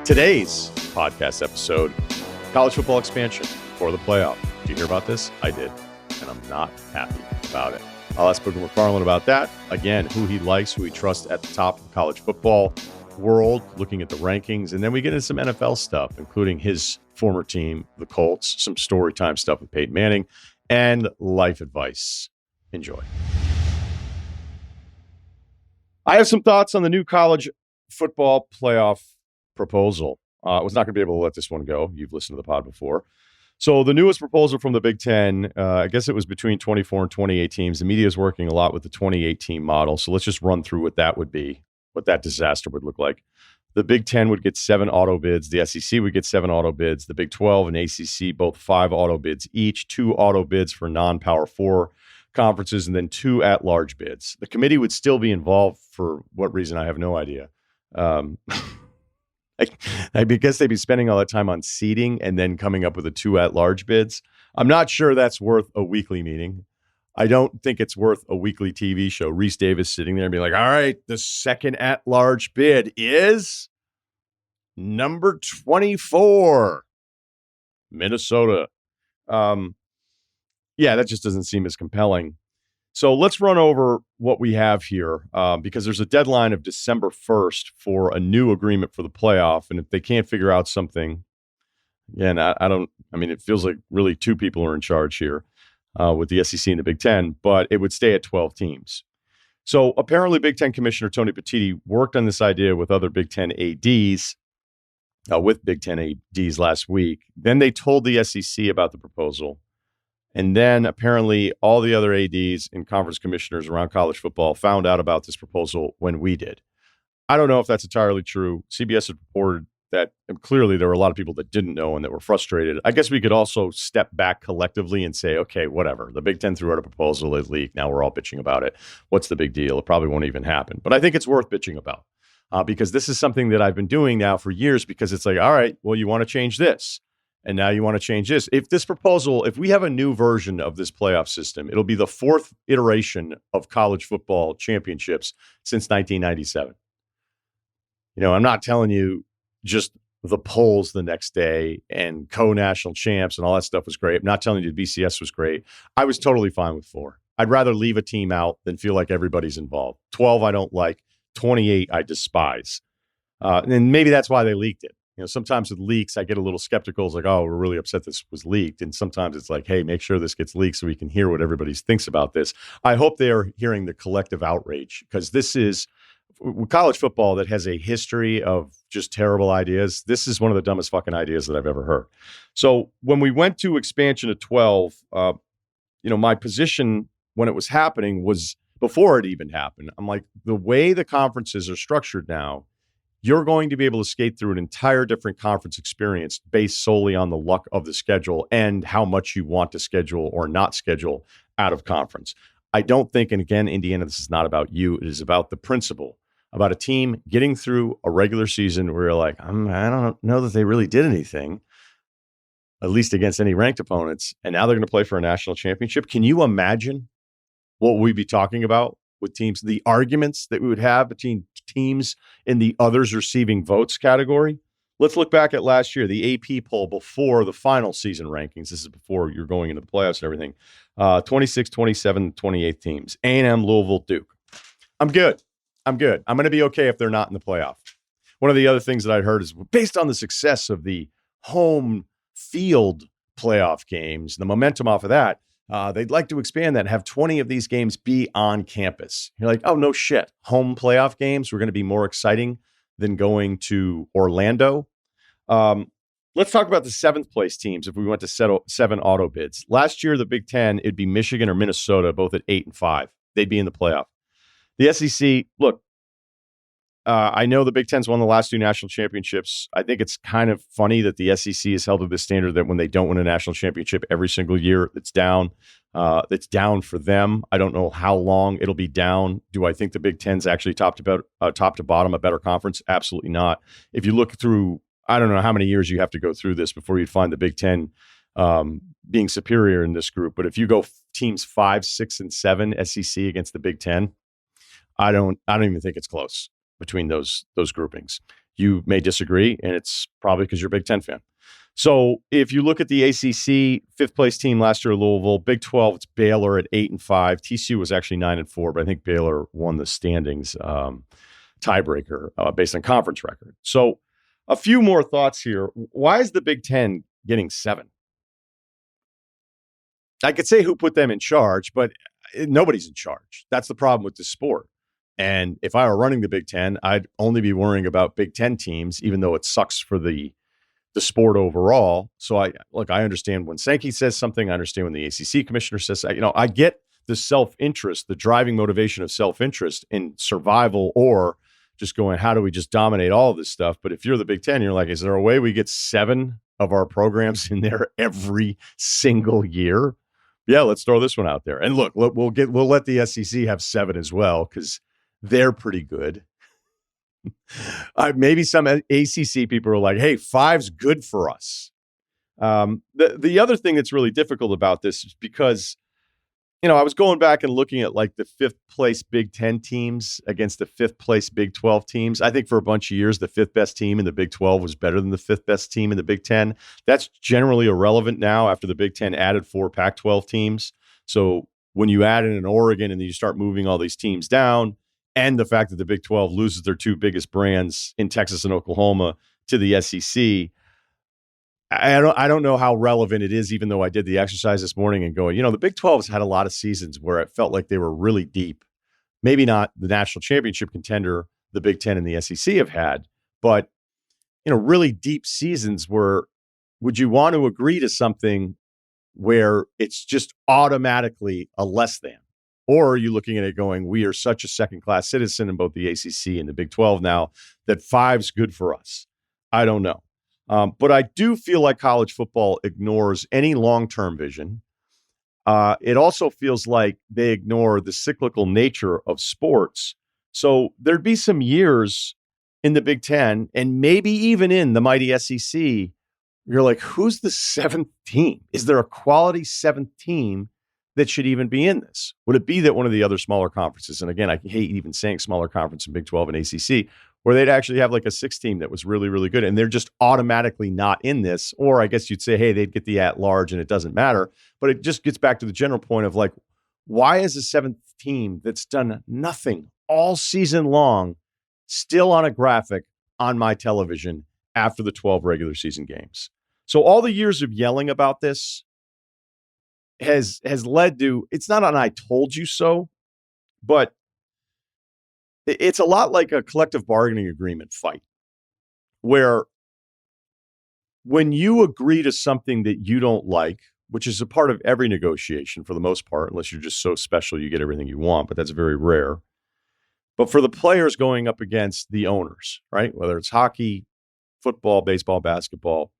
Today's podcast episode, college football expansion for the playoff. Did you hear about this? I did, and I'm not happy about it. I'll ask Booger McFarland about that. Again, who he likes, who he trusts at the top of the college football world, looking at the rankings. And then we get into some NFL stuff, including his former team, the Colts, some story time stuff with Peyton Manning, and life advice. Enjoy. I have some thoughts on the new college football playoff proposal. I was not going to be able to let this one go. You've listened to the pod before. So the newest proposal from the Big Ten, I guess it was between 24 and 28 teams. The media is working a lot with the 28-team model. So let's just run through what that would be, what that disaster would look like. The Big Ten would get 7 auto bids. The SEC would get 7 auto bids. The Big 12 and ACC, both 5 auto bids each, 2 auto bids for non-Power 4 conferences, and then 2 at-large bids. The committee would still be involved for what reason, I have no idea. I guess they'd be spending all that time on seeding and then coming up with the 2 at-large bids. I'm not sure that's worth a weekly meeting. I don't think it's worth a weekly TV show. Reese Davis sitting there and being like, all right, the second at-large bid is number 24, Minnesota. Yeah, that just doesn't seem as compelling. So let's run over what we have here because there's a deadline of December 1st for a new agreement for the playoff. And if they can't figure out something, again, it feels like really 2 people are in charge here with the SEC and the Big Ten, but it would stay at 12 teams. So apparently Big Ten Commissioner Tony Petitti worked on this idea with other Big Ten ADs, last week. Then they told the SEC about the proposal. And then apparently all the other ADs and conference commissioners around college football found out about this proposal when we did. I don't know if that's entirely true. CBS had reported that clearly there were a lot of people that didn't know and that were frustrated. I guess we could also step back collectively and say, okay, whatever. The Big Ten threw out a proposal, it leaked. Now we're all bitching about it. What's the big deal? It probably won't even happen. But I think it's worth bitching about because this is something that I've been doing now for years because it's like, all right, well, you want to change this. And now you want to change this. If we have a new version of this playoff system, it'll be the 4th iteration of college football championships since 1997. I'm not telling you just the polls the next day and co-national champs and all that stuff was great. I'm not telling you the BCS was great. I was totally fine with 4. I'd rather leave a team out than feel like everybody's involved. 12 I don't like. 28 I despise. And maybe that's why they leaked it. Sometimes with leaks, I get a little skeptical. It's like, oh, we're really upset this was leaked. And sometimes it's like, hey, make sure this gets leaked so we can hear what everybody thinks about this. I hope they are hearing the collective outrage because this is college football that has a history of just terrible ideas. This is one of the dumbest fucking ideas that I've ever heard. So when we went to expansion to 12, my position when it was happening was before it even happened. I'm like, the way the conferences are structured now, you're going to be able to skate through an entire different conference experience based solely on the luck of the schedule and how much you want to schedule or not schedule out of conference. I don't think, and again, Indiana, this is not about you. It is about the principle, about a team getting through a regular season where you're like, I don't know that they really did anything, at least against any ranked opponents. And now they're going to play for a national championship. Can you imagine what we'd be talking about with teams, the arguments that we would have between teams in the others receiving votes category? Let's look back at last year, the AP poll before the final season rankings. This is before you're going into the playoffs and everything. 26, 27, 28 teams. A&M, Louisville, Duke. I'm good. I'm going to be okay if they're not in the playoff. One of the other things that I'd heard is based on the success of the home field playoff games, the momentum off of that, they'd like to expand that and have 20 of these games be on campus. You're like, oh, no shit. Home playoff games were going to be more exciting than going to Orlando. Let's talk about the 7th place teams if we went to 7 auto bids. Last year, the Big Ten, it'd be Michigan or Minnesota, both at 8 and 5. They'd be in the playoff. The SEC, look, I know the Big Ten's won the last 2 national championships. I think it's kind of funny that the SEC is held to this standard that when they don't win a national championship every single year, it's down. It's down for them. I don't know how long it'll be down. Do I think the Big Ten's actually top to bottom a better conference? Absolutely not. If you look through, I don't know how many years you have to go through this before you'd find the Big Ten being superior in this group. But if you go teams 5, 6, and 7 SEC against the Big Ten, I don't even think it's close between those groupings. You may disagree, and it's probably because you're a Big Ten fan. So if you look at the ACC, fifth place team last year, Louisville. Big 12, it's Baylor at 8-5. TCU was actually 9-4, but I think Baylor won the standings tiebreaker based on conference record. So a few more thoughts here. Why is the Big Ten getting 7? I could say who put them in charge, but nobody's in charge. That's the problem with this sport. And if I were running the Big Ten, I'd only be worrying about Big Ten teams, even though it sucks for the sport overall. So I understand when Sankey says something. I understand when the ACC commissioner says, I get the self-interest, the driving motivation of self-interest in survival or just going, how do we just dominate all of this stuff? But if you're the Big Ten, you're like, is there a way we get 7 of our programs in there every single year? Yeah, let's throw this one out there. And look, we'll let the SEC have 7 as well because they're pretty good. Maybe some ACC people are like, hey, 5's good for us. The other thing that's really difficult about this is because, I was going back and looking at like the 5th place Big Ten teams against the 5th place Big 12 teams. I think for a bunch of years, the 5th best team in the Big 12 was better than the 5th best team in the Big 10. That's generally irrelevant now after the Big 10 added 4 Pac-12 teams. So when you add in an Oregon and then you start moving all these teams down, and the fact that the Big 12 loses their 2 biggest brands in Texas and Oklahoma to the SEC, I don't know how relevant it is, even though I did the exercise this morning and going, the Big 12 has had a lot of seasons where it felt like they were really deep. Maybe not the national championship contender the Big 10 and the SEC have had, but, really deep seasons where would you want to agree to something where it's just automatically a less than? Or are you looking at it going, we are such a second-class citizen in both the ACC and the Big 12 now that 5's good for us? I don't know. But I do feel like college football ignores any long-term vision. It also feels like they ignore the cyclical nature of sports. So there'd be some years in the Big Ten and maybe even in the mighty SEC, you're like, who's the 7th team? Is there a quality 7th team that should even be in this? Would it be that one of the other smaller conferences, and again, I hate even saying smaller conference in Big 12 and ACC, where they'd actually have like a 6th team that was really, really good, and they're just automatically not in this? Or I guess you'd say, hey, they'd get the at-large and it doesn't matter. But it just gets back to the general point of like, why is a 7th team that's done nothing all season long still on a graphic on my television after the 12 regular season games? So all the years of yelling about this has led to, it's not an I told you so, but it's a lot like a collective bargaining agreement fight, where when you agree to something that you don't like, which is a part of every negotiation for the most part, unless you're just so special you get everything you want, but that's very rare. But for the players going up against the owners, right, whether it's hockey, football, baseball, basketball,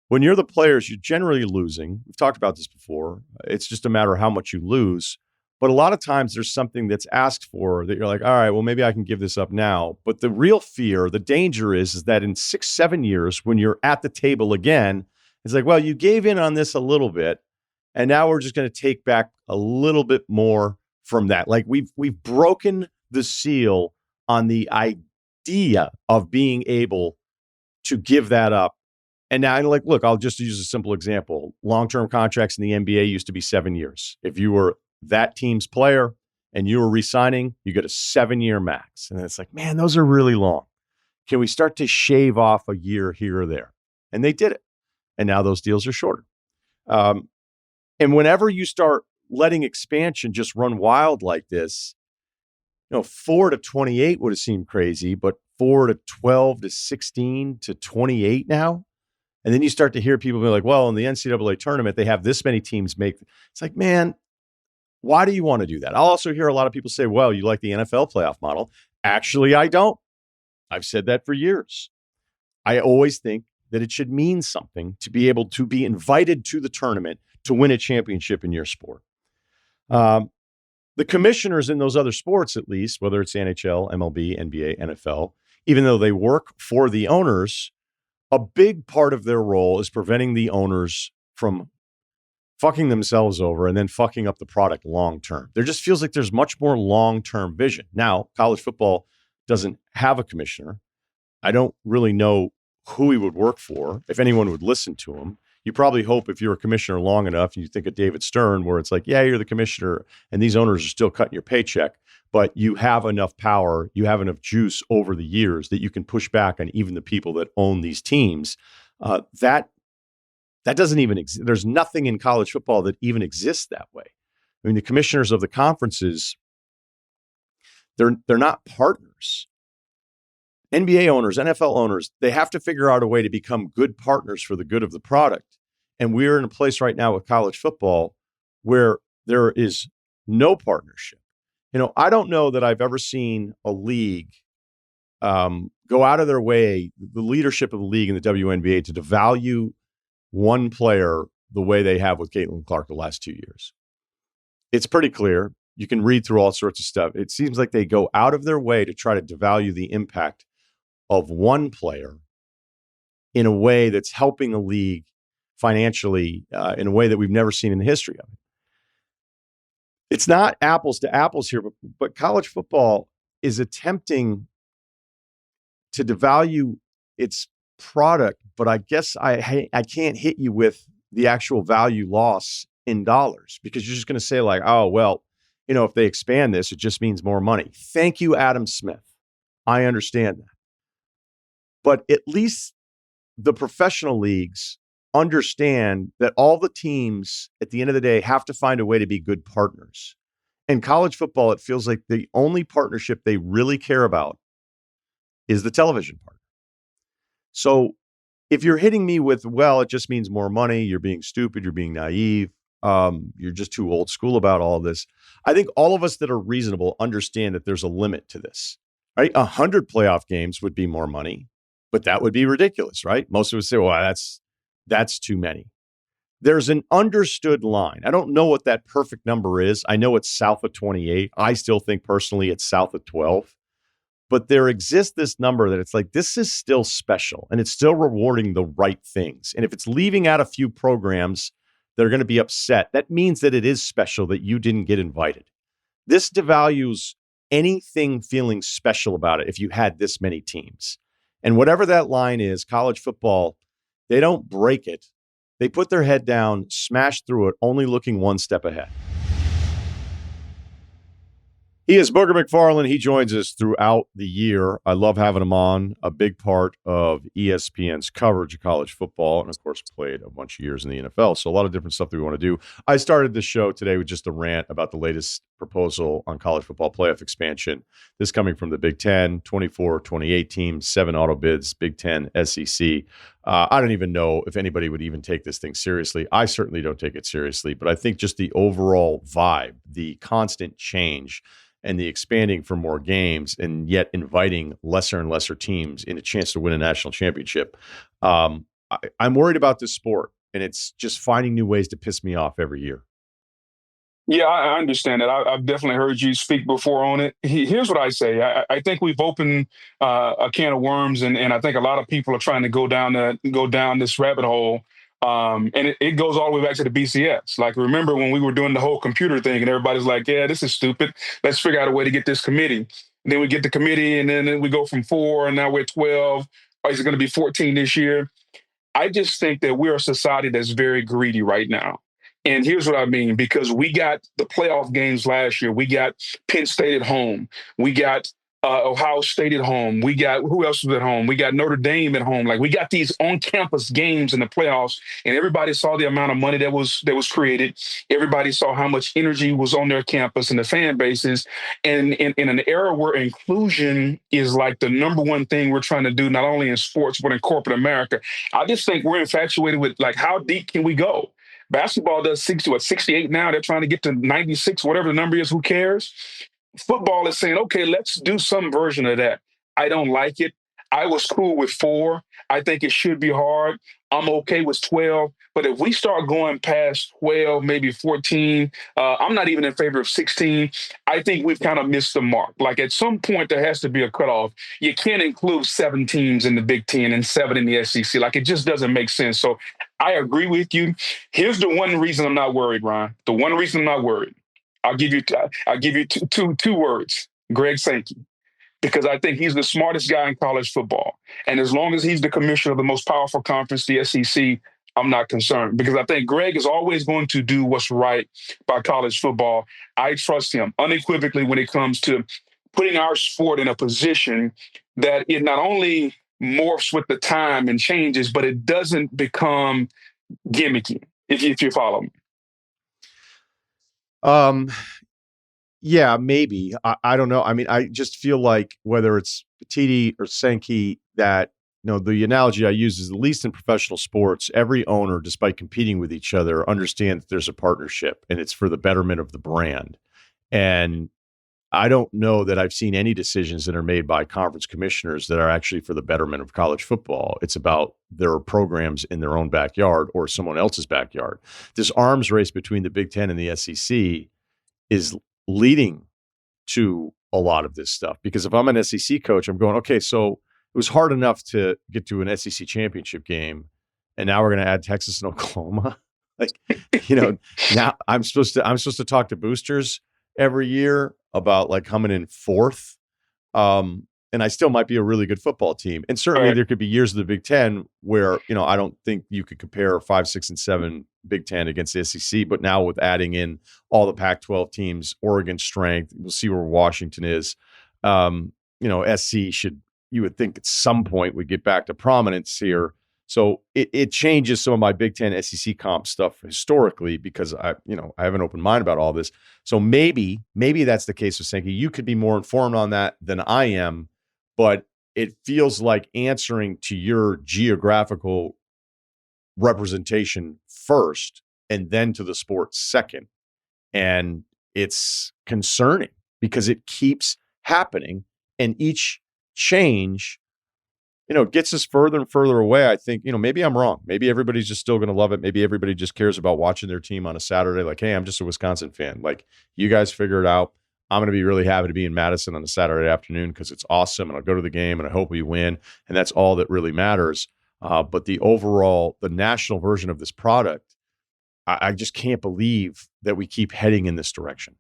when you're the players, you're generally losing. We've talked about this before. It's just a matter of how much you lose. But a lot of times there's something that's asked for that you're like, all right, well, maybe I can give this up now. But the real fear, the danger is that in 6-7 years, when you're at the table again, it's like, well, you gave in on this a little bit, and now we're just going to take back a little bit more from that. Like we've broken the seal on the idea of being able to give that up. And now, like, look, I'll just use a simple example. Long-term contracts in the NBA used to be 7 years. If you were that team's player and you were re-signing, you get a 7-year max. And it's like, man, those are really long. Can we start to shave off a year here or there? And they did it. And now those deals are shorter. And whenever you start letting expansion just run wild like this, 4 to 28 would have seemed crazy, but 4 to 12 to 16 to 28 now. And then you start to hear people be like, well, in the NCAA tournament, they have this many teams make. It's like, man, why do you want to do that? I'll also hear a lot of people say, well, you like the NFL playoff model. Actually, I don't. I've said that for years. I always think that it should mean something to be able to be invited to the tournament to win a championship in your sport. The commissioners in those other sports, at least, whether it's NHL, MLB, NBA, NFL, even though they work for the owners, a big part of their role is preventing the owners from fucking themselves over and then fucking up the product long term. There just feels like there's much more long-term vision. Now, college football doesn't have a commissioner, I don't really know who he would work for, if anyone would listen to him. You probably hope if you're a commissioner long enough and you think of David Stern, where it's like, yeah, you're the commissioner and these owners are still cutting your paycheck, but you have enough power, you have enough juice over the years that you can push back on even the people that own these teams. That doesn't even exist. There's nothing in college football that even exists that way. I mean, the commissioners of the conferences, they're not partners. NBA owners, NFL owners, they have to figure out a way to become good partners for the good of the product. And we're in a place right now with college football where there is no partnership. I don't know that I've ever seen a league go out of their way, the leadership of the league in the WNBA, to devalue one player the way they have with Caitlin Clark the last 2 years. It's pretty clear. You can read through all sorts of stuff. It seems like they go out of their way to try to devalue the impact of one player in a way that's helping a league financially in a way that we've never seen in the history of it. It's not apples to apples here, but college football is attempting to devalue its product, but I guess I can't hit you with the actual value loss in dollars, because you're just going to say like, oh, well, if they expand this, it just means more money. Thank you, Adam Smith. I understand that. But at least the professional leagues understand that all the teams at the end of the day have to find a way to be good partners. In college football, it feels like the only partnership they really care about is the television partner. So if you're hitting me with, well, it just means more money, you're being stupid, you're being naive, you're just too old school about all of this, I think all of us that are reasonable understand that there's a limit to this, right? 100 playoff games would be more money, but that would be ridiculous, right? Most of us say, well, that's too many. There's an understood line. I don't know what that perfect number is. I know it's south of 28. I still think personally it's south of 12. But there exists this number that it's like, this is still special and it's still rewarding the right things. And if it's leaving out a few programs that are going to be upset, that means that it is special that you didn't get invited. This devalues anything feeling special about it if you had this many teams. And whatever that line is, college football, they don't break it. They put their head down, smash through it, only looking one step ahead. He is Booger McFarland. He joins us throughout the year. I love having him on, a big part of ESPN's coverage of college football, and of course played a bunch of years in the NFL. So a lot of different stuff that we want to do. I started this show today with just a rant about the latest proposal on college football playoff expansion. This coming from the Big Ten, 24-28 teams, 7 auto bids, Big Ten, SEC. I don't even know if anybody would even take this thing seriously. I certainly don't take it seriously, but I think just the overall vibe, the constant change, and the expanding for more games and yet inviting lesser and lesser teams in a chance to win a national championship. I'm worried about this sport, and it's just finding new ways to piss me off every year. Yeah, I understand that. I've definitely heard you speak before on it. Here's what I say. I think we've opened a can of worms, and I think a lot of people are trying to go down this rabbit hole. And it goes all the way back to the BCS. Like, remember when we were doing the whole computer thing and everybody's like, yeah, this is stupid. Let's figure out a way to get this committee. And then we get the committee, and then we go from 4, and now we're 12. Or is it going to be 14 this year? I just think that we're a society that's very greedy right now. And here's what I mean, because we got the playoff games last year. We got Penn State at home. We got Ohio State at home. We got, who else was at home? We got Notre Dame at home. Like, we got these on-campus games in the playoffs, and everybody saw the amount of money that was created. Everybody saw how much energy was on their campus and the fan bases. And in an era where inclusion is like the number one thing we're trying to do, not only in sports but in corporate America, I just think we're infatuated with, like, how deep can we go? Basketball does 68 now. They're trying to get to 96, whatever the number is. Who cares? Football is saying, okay, let's do some version of that. I don't like it. I was cool with 4. I think it should be hard. I'm okay with 12. But if we start going past 12, maybe 14, I'm not even in favor of 16. I think we've kind of missed the mark. Like, at some point, there has to be a cutoff. You can't include 7 teams in the Big Ten and 7 in the SEC. Like, it just doesn't make sense. So I agree with you. Here's the one reason I'm not worried, Ryan. The one reason I'm not worried. I'll give you two words. Greg Sankey. because I think he's the smartest guy in college football. And as long as he's the commissioner of the most powerful conference, the SEC, I'm not concerned because I think Greg is always going to do what's right by college football. I trust him unequivocally when it comes to putting our sport in a position that it not only morphs with the time and changes, but it doesn't become gimmicky, if you follow me. Yeah, maybe. I don't know. I mean, I just feel like whether it's Petiti or Sankey, that, the analogy I use is, at least in professional sports, every owner, despite competing with each other, understands that there's a partnership and it's for the betterment of the brand. And I don't know that I've seen any decisions that are made by conference commissioners that are actually for the betterment of college football. It's about their programs in their own backyard or someone else's backyard. This arms race between the Big Ten and the SEC is leading to a lot of this stuff, because if I'm an SEC coach, I'm going, okay, so it was hard enough to get to an SEC championship game, and now we're going to add Texas and Oklahoma. Now I'm supposed to talk to boosters every year about like coming in fourth. And I still might be a really good football team. And certainly there could be years of the Big Ten where, I don't think you could compare 5, 6, and 7 Big Ten against the SEC. But now with adding in all the Pac-12 teams, Oregon strength, we'll see where Washington is. SC you would think at some point we get back to prominence here. So it changes some of my Big Ten SEC comp stuff historically, because I have an open mind about all this. So maybe that's the case with Sankey. You could be more informed on that than I am, but it feels like answering to your geographical representation first and then to the sport second. And it's concerning because it keeps happening, and each change gets us further and further away. I think, maybe I'm wrong. Maybe everybody's just still going to love it. Maybe everybody just cares about watching their team on a Saturday. Like, hey, I'm just a Wisconsin fan. Like, you guys figure it out. I'm going to be really happy to be in Madison on a Saturday afternoon because it's awesome, and I'll go to the game, and I hope we win. And that's all that really matters. But the national version of this product, I just can't believe that we keep heading in this direction.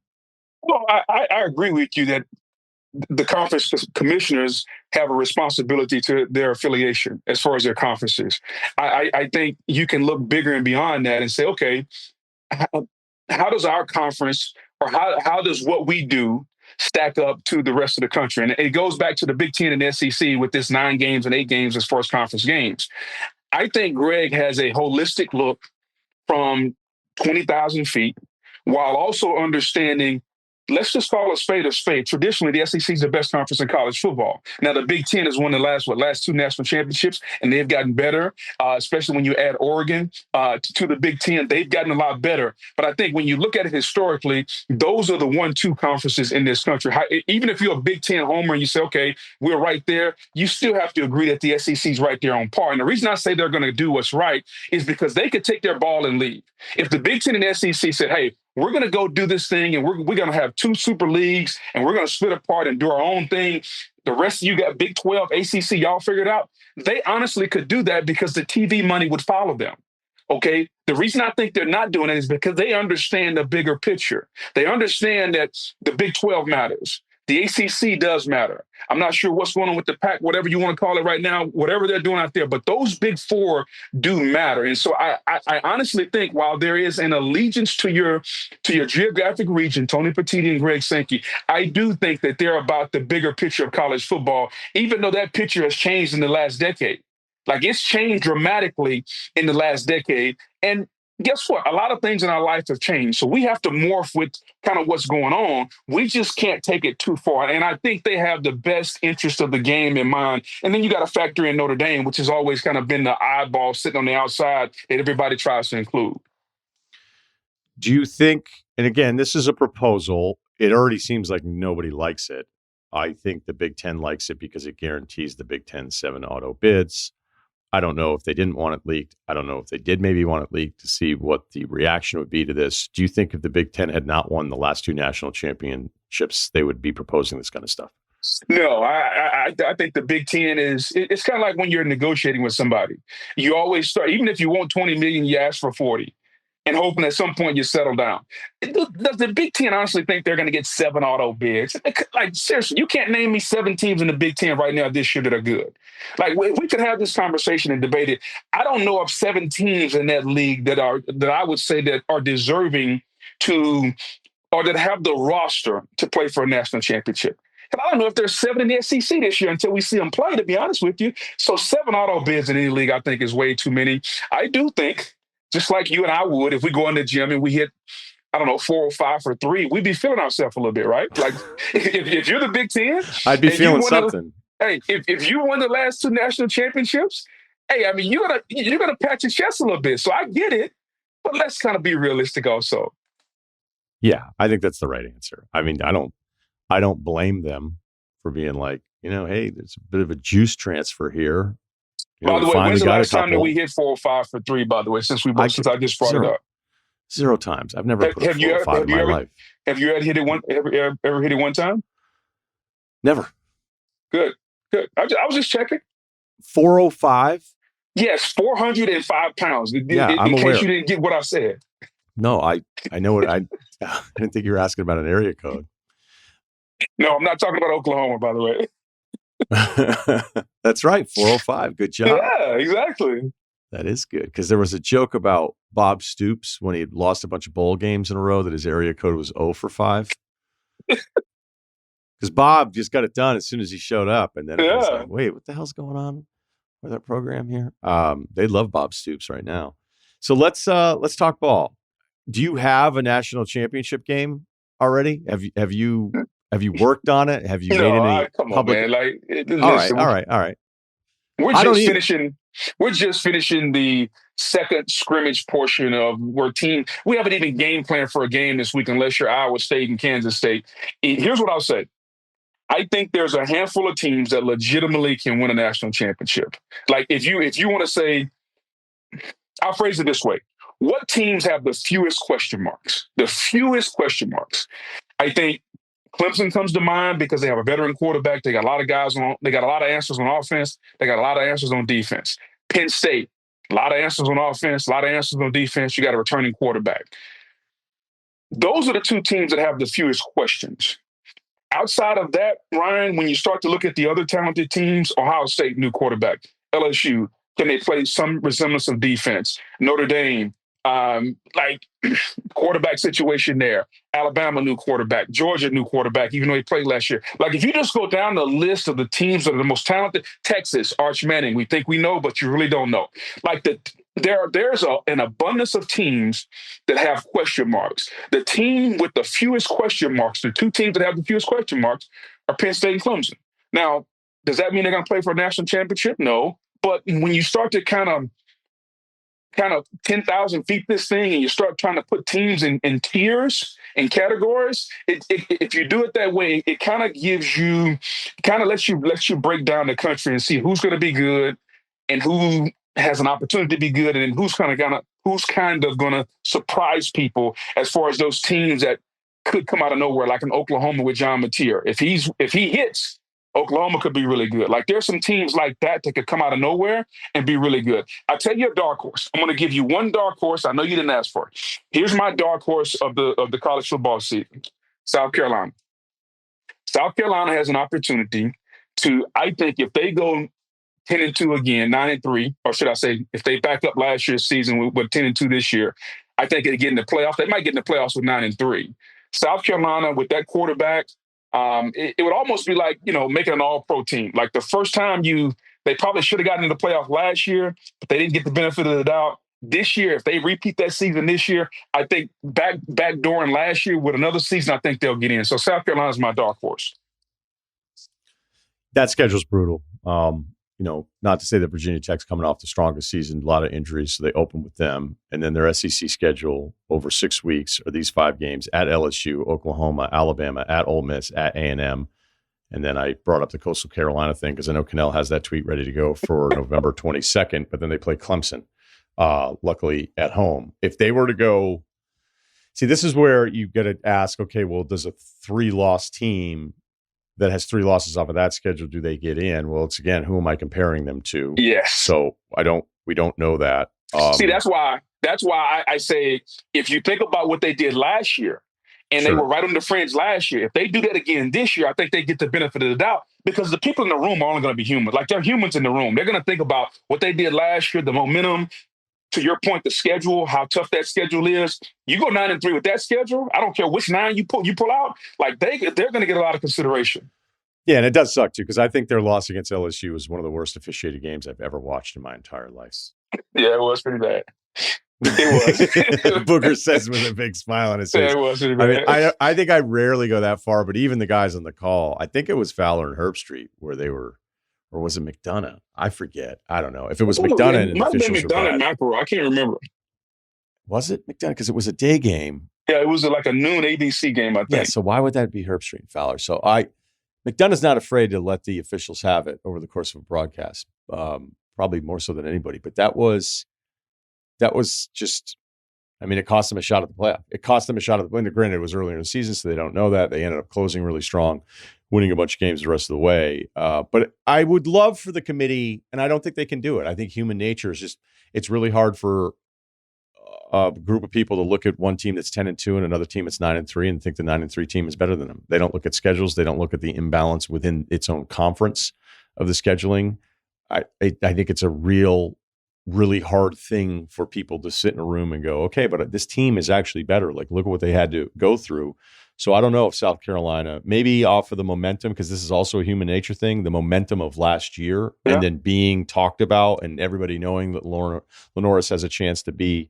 Well, I agree with you that the conference commissioners have a responsibility to their affiliation as far as their conferences. I think you can look bigger and beyond that and say, okay, how does our conference, or how does what we do stack up to the rest of the country? And it goes back to the Big Ten and the SEC with this 9 games and 8 games as far as conference games. I think Greg has a holistic look from 20,000 feet, while also understanding, let's just call a spade a spade. Traditionally, the SEC is the best conference in college football. Now, the Big Ten has won the last 2 national championships, and they've gotten better, especially when you add Oregon to the Big Ten. They've gotten a lot better. But I think when you look at it historically, those are the 1-2 conferences in this country. Even if you're a Big Ten homer and you say, okay, we're right there, you still have to agree that the SEC is right there on par. And the reason I say they're going to do what's right is because they could take their ball and leave. If the Big Ten and the SEC said, hey, we're going to go do this thing, and we're going to have 2 super leagues, and we're going to split apart and do our own thing. The rest of you got Big 12, ACC, y'all figured out. They honestly could do that because the TV money would follow them. Okay. The reason I think they're not doing it is because they understand the bigger picture. They understand that the Big 12 matters. The ACC does matter. I'm not sure what's going on with the Pac, whatever you want to call it right now, whatever they're doing out there, but those Big 4 do matter. And so I honestly think, while there is an allegiance to your geographic region, Tony Petiti and Greg Sankey, I do think that they're about the bigger picture of college football, even though that picture has changed in the last decade. Like, it's changed dramatically in the last decade. And guess what? A lot of things in our life have changed. So we have to morph with kind of what's going on. We just can't take it too far. And I think they have the best interest of the game in mind. And then you got to factor in Notre Dame, which has always kind of been the eyeball sitting on the outside that everybody tries to include. Do you think, and again, this is a proposal, it already seems like nobody likes it. I think the Big Ten likes it because it guarantees the Big Ten 7 auto bids. I don't know if they didn't want it leaked. I don't know if they did maybe want it leaked to see what the reaction would be to this. Do you think if the Big Ten had not won the last 2 national championships, they would be proposing this kind of stuff? No, I think the Big Ten it's kind of like when you're negotiating with somebody. You always start, even if you want 20 million, you ask for 40. and hoping at some point you settle down. Does the Big Ten honestly think they're going to get 7 auto bids? Like, seriously, you can't name me 7 teams in the Big Ten right now this year that are good. Like, we could have this conversation and debate it. I don't know of 7 teams in that league that I would say that are deserving to, or that have the roster to play for a national championship. And I don't know if there's 7 in the SEC this year until we see them play, to be honest with you. So 7 auto bids in any league, I think, is way too many. I do think, just like you and I would, if we go in the gym and we hit, I don't know, 4 or 5 for 3, we'd be feeling ourselves a little bit, right? Like, if you're the Big Ten, I'd be feeling something. If you won the last 2 national championships, hey, I mean, you're gonna pat your chest a little bit. So I get it, but let's kind of be realistic also. Yeah, I think that's the right answer. I mean, I don't blame them for being like, hey, there's a bit of a juice transfer here. By the way, when's the last time that we hit 4 or 5 for 3, by the way, since I just brought it up? 0 times. I've never put a 4 or 5 in my life. Have you ever hit it one time? Never. Good. I was just checking. 405? Yes, 405 pounds. Yeah, I'm aware. In case you didn't get what I said. No, I know what I didn't think you were asking about an area code. No, I'm not talking about Oklahoma, by the way. That's right, 405. Good job. Yeah, exactly. That is good, because there was a joke about Bob Stoops when he had lost a bunch of bowl games in a row that his area code was 0 for 5. Because Bob just got it done as soon as he showed up, and then it was like, wait, what the hell's going on with that program here? They love Bob Stoops right now. So let's talk ball. Do you have a national championship game already? Have you worked on it? Have you made any public? On, man. All right. We're just finishing the second scrimmage portion of we haven't even game planned for a game this week unless you're Iowa State and Kansas State. Here's what I'll say. I think there's a handful of teams that legitimately can win a national championship. Like, if you want to say, I'll phrase it this way. What teams have the fewest question marks? The fewest question marks. I think Clemson comes to mind because they have a veteran quarterback. They got a lot of guys they got a lot of answers on offense. They got a lot of answers on defense. Penn State, a lot of answers on offense, a lot of answers on defense. You got a returning quarterback. Those are the 2 teams that have the fewest questions. Outside of that, Ryan, when you start to look at the other talented teams, Ohio State, new quarterback. LSU, can they play some resemblance of defense? Notre Dame, quarterback situation there. Alabama, new quarterback. Georgia, new quarterback, even though he played last year. Like, if you just go down the list of the teams that are the most talented, Texas, Arch Manning, we think we know, but you really don't know. Like, there's an abundance of teams that have question marks. The team with the fewest question marks, the 2 teams that have the fewest question marks, are Penn State and Clemson. Now, does that mean they're going to play for a national championship? No. But when you start to kind of 10,000 feet this thing and you start trying to put teams in tiers and categories, if you do it that way, it kind of lets you break down the country and see who's going to be good and who has an opportunity to be good, and then who's kind of going to surprise people as far as those teams that could come out of nowhere, like in Oklahoma with John Mateer. If he hits, Oklahoma could be really good. Like, there's some teams like that could come out of nowhere and be really good. I'll tell you a dark horse. I'm going to give you one dark horse. I know you didn't ask for it. Here's my dark horse of the college football season. South Carolina. South Carolina has an opportunity to, I think, if they go 10-2 again, 9-3, or should I say, if they back up last year's season with 10-2 this year, I think they get in the playoffs. They might get in the playoffs with 9-3. South Carolina with that quarterback, it would almost be like, making an all-pro team. Like, the first time they probably should have gotten into the playoff last year, but they didn't get the benefit of the doubt. This year, if they repeat that season this year, I think backdooring last year with another season, I think they'll get in. So South Carolina's my dark horse. That schedule's brutal. Not to say that Virginia Tech's coming off the strongest season, a lot of injuries, so they open with them. And then their SEC schedule over 6 weeks are these 5 games at LSU, Oklahoma, Alabama, at Ole Miss, at A&M. And then I brought up the Coastal Carolina thing because I know Cannell has that tweet ready to go for November 22nd, but then they play Clemson, luckily at home. If they were to go, see, this is where you got to ask, okay, well, does a 3-loss team that has 3 losses off of that schedule, do they get in? Well, it's again, who am I comparing them to? Yes. So we don't know that. See, that's why I say if you think about what they did last year, and they were right on the fringe last year. If they do that again this year, I think they get the benefit of the doubt because the people in the room are only going to be human. Like, they're humans in the room. They're going to think about what they did last year, the momentum. To your point, the schedule, how tough that schedule is. You go 9-3 with that schedule. I don't care which 9 you pull out. Like, they're going to get a lot of consideration. Yeah, and it does suck too because I think their loss against LSU was one of the worst officiated games I've ever watched in my entire life. Yeah, it was pretty bad. It was. Booger says with a big smile on his face. Yeah, it was pretty bad. I mean, I think I rarely go that far, but even the guys on the call, I think it was Fowler and Herbstreit where they were, or was it McDonough? I forget. I don't know. If it was McDonough and officials were bad. McElroy. I can't remember. Was it McDonough? Because it was a day game. Yeah, it was like a noon ABC game, I think. Yeah, so why would that be Herbstreit and Fowler? So McDonough's not afraid to let the officials have it over the course of a broadcast, probably more so than anybody. But that was just, I mean, it cost them a shot at the playoff. It cost them a shot at the win. Granted, it was earlier in the season, so they don't know that. They ended up closing really strong, winning a bunch of games the rest of the way. But I would love for the committee, and I don't think they can do it. I think human nature is just, it's really hard for a group of people to look at one team that's 10-2 and another team that's 9-3 and think the 9-3 team is better than them. They don't look at schedules. They don't look at the imbalance within its own conference of the scheduling. I think it's a really hard thing for people to sit in a room and go, okay, but this team is actually better. Like, look at what they had to go through. So I don't know if South Carolina, maybe off of the momentum, because this is also a human nature thing, the momentum of last year, and then being talked about and everybody knowing that Lenoris has a chance to be,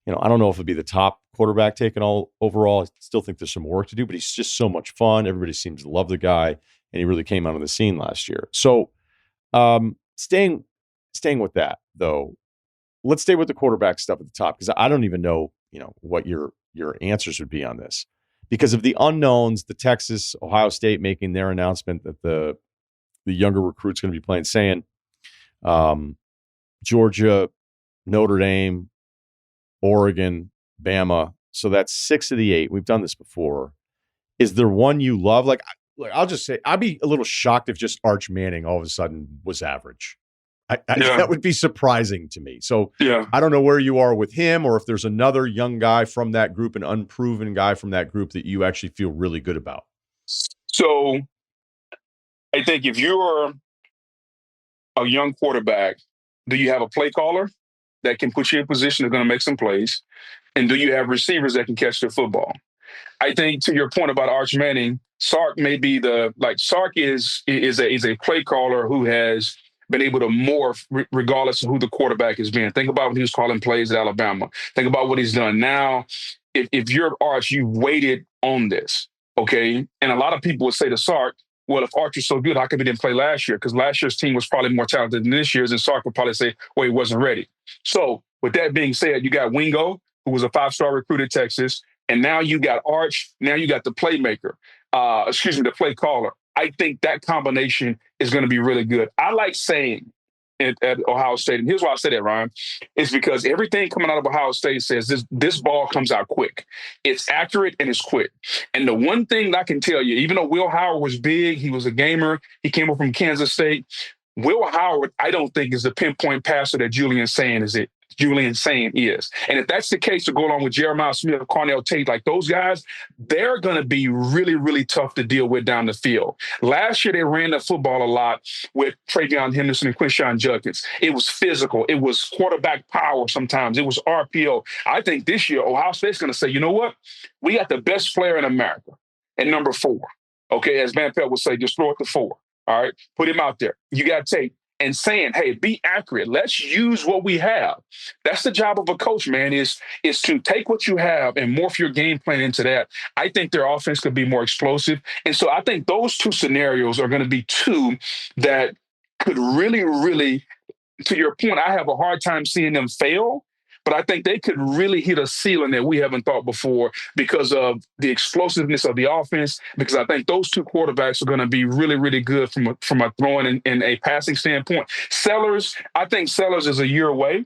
I don't know if it'd be the top quarterback taken all overall. I still think there's some work to do, but he's just so much fun. Everybody seems to love the guy, and he really came out on the scene last year. So staying with that, though, let's stay with the quarterback stuff at the top, because I don't even know, what your answers would be on this. Because of the unknowns, the Texas, Ohio State making their announcement that the younger recruit's going to be playing, saying Georgia, Notre Dame, Oregon, Bama. So that's 6 of the 8. We've done this before. Is there one you love? Like, I'll just say, I'd be a little shocked if just Arch Manning all of a sudden was average. That would be surprising to me. So I don't know where you are with him, or if there's another young guy from that group, an unproven guy from that group that you actually feel really good about. So I think if you're a young quarterback, do you have a play caller that can put you in position, that's going to make some plays? And do you have receivers that can catch the football? I think to your point about Arch Manning, Sark may be Sark is a play caller who has been able to morph regardless of who the quarterback has been. Think about when he was calling plays at Alabama. Think about what he's done now. If you're Arch, you've waited on this, okay? And a lot of people would say to Sark, well, if Arch is so good, how come he didn't play last year? Because last year's team was probably more talented than this year's, and Sark would probably say, well, he wasn't ready. So with that being said, you got Wingo, who was a 5-star recruit at Texas, and now you got Arch, now you got the playmaker, the play caller. I think that combination is going to be really good. I like saying at Ohio State, and here's why I say that, Ryan, is because everything coming out of Ohio State says this ball comes out quick. It's accurate and it's quick. And the one thing that I can tell you, even though Will Howard was big, he was a gamer, he came up from Kansas State, Will Howard, I don't think, is the pinpoint passer that Julian Sayin is. And if that's the case, to go along with Jeremiah Smith, Cornell Tate, like those guys, they're going to be really, really tough to deal with down the field. Last year, they ran the football a lot with Travion Henderson and Quinshon Judkins. It was physical. It was quarterback power sometimes. It was RPO. I think this year, Ohio State's going to say, you know what? We got the best player in America at number 4. Okay, as Van Pelt would say, just throw it to 4. All right, put him out there. You got Tate. And saying, hey, be accurate. Let's use what we have. That's the job of a coach, man, is to take what you have and morph your game plan into that. I think their offense could be more explosive. And so I think those 2 scenarios are going to be 2 that could really, really, to your point, I have a hard time seeing them fail. But I think they could really hit a ceiling that we haven't thought before because of the explosiveness of the offense, because I think those 2 quarterbacks are going to be really, really good from a throwing and a passing standpoint. Sellers, I think Sellers is a year away.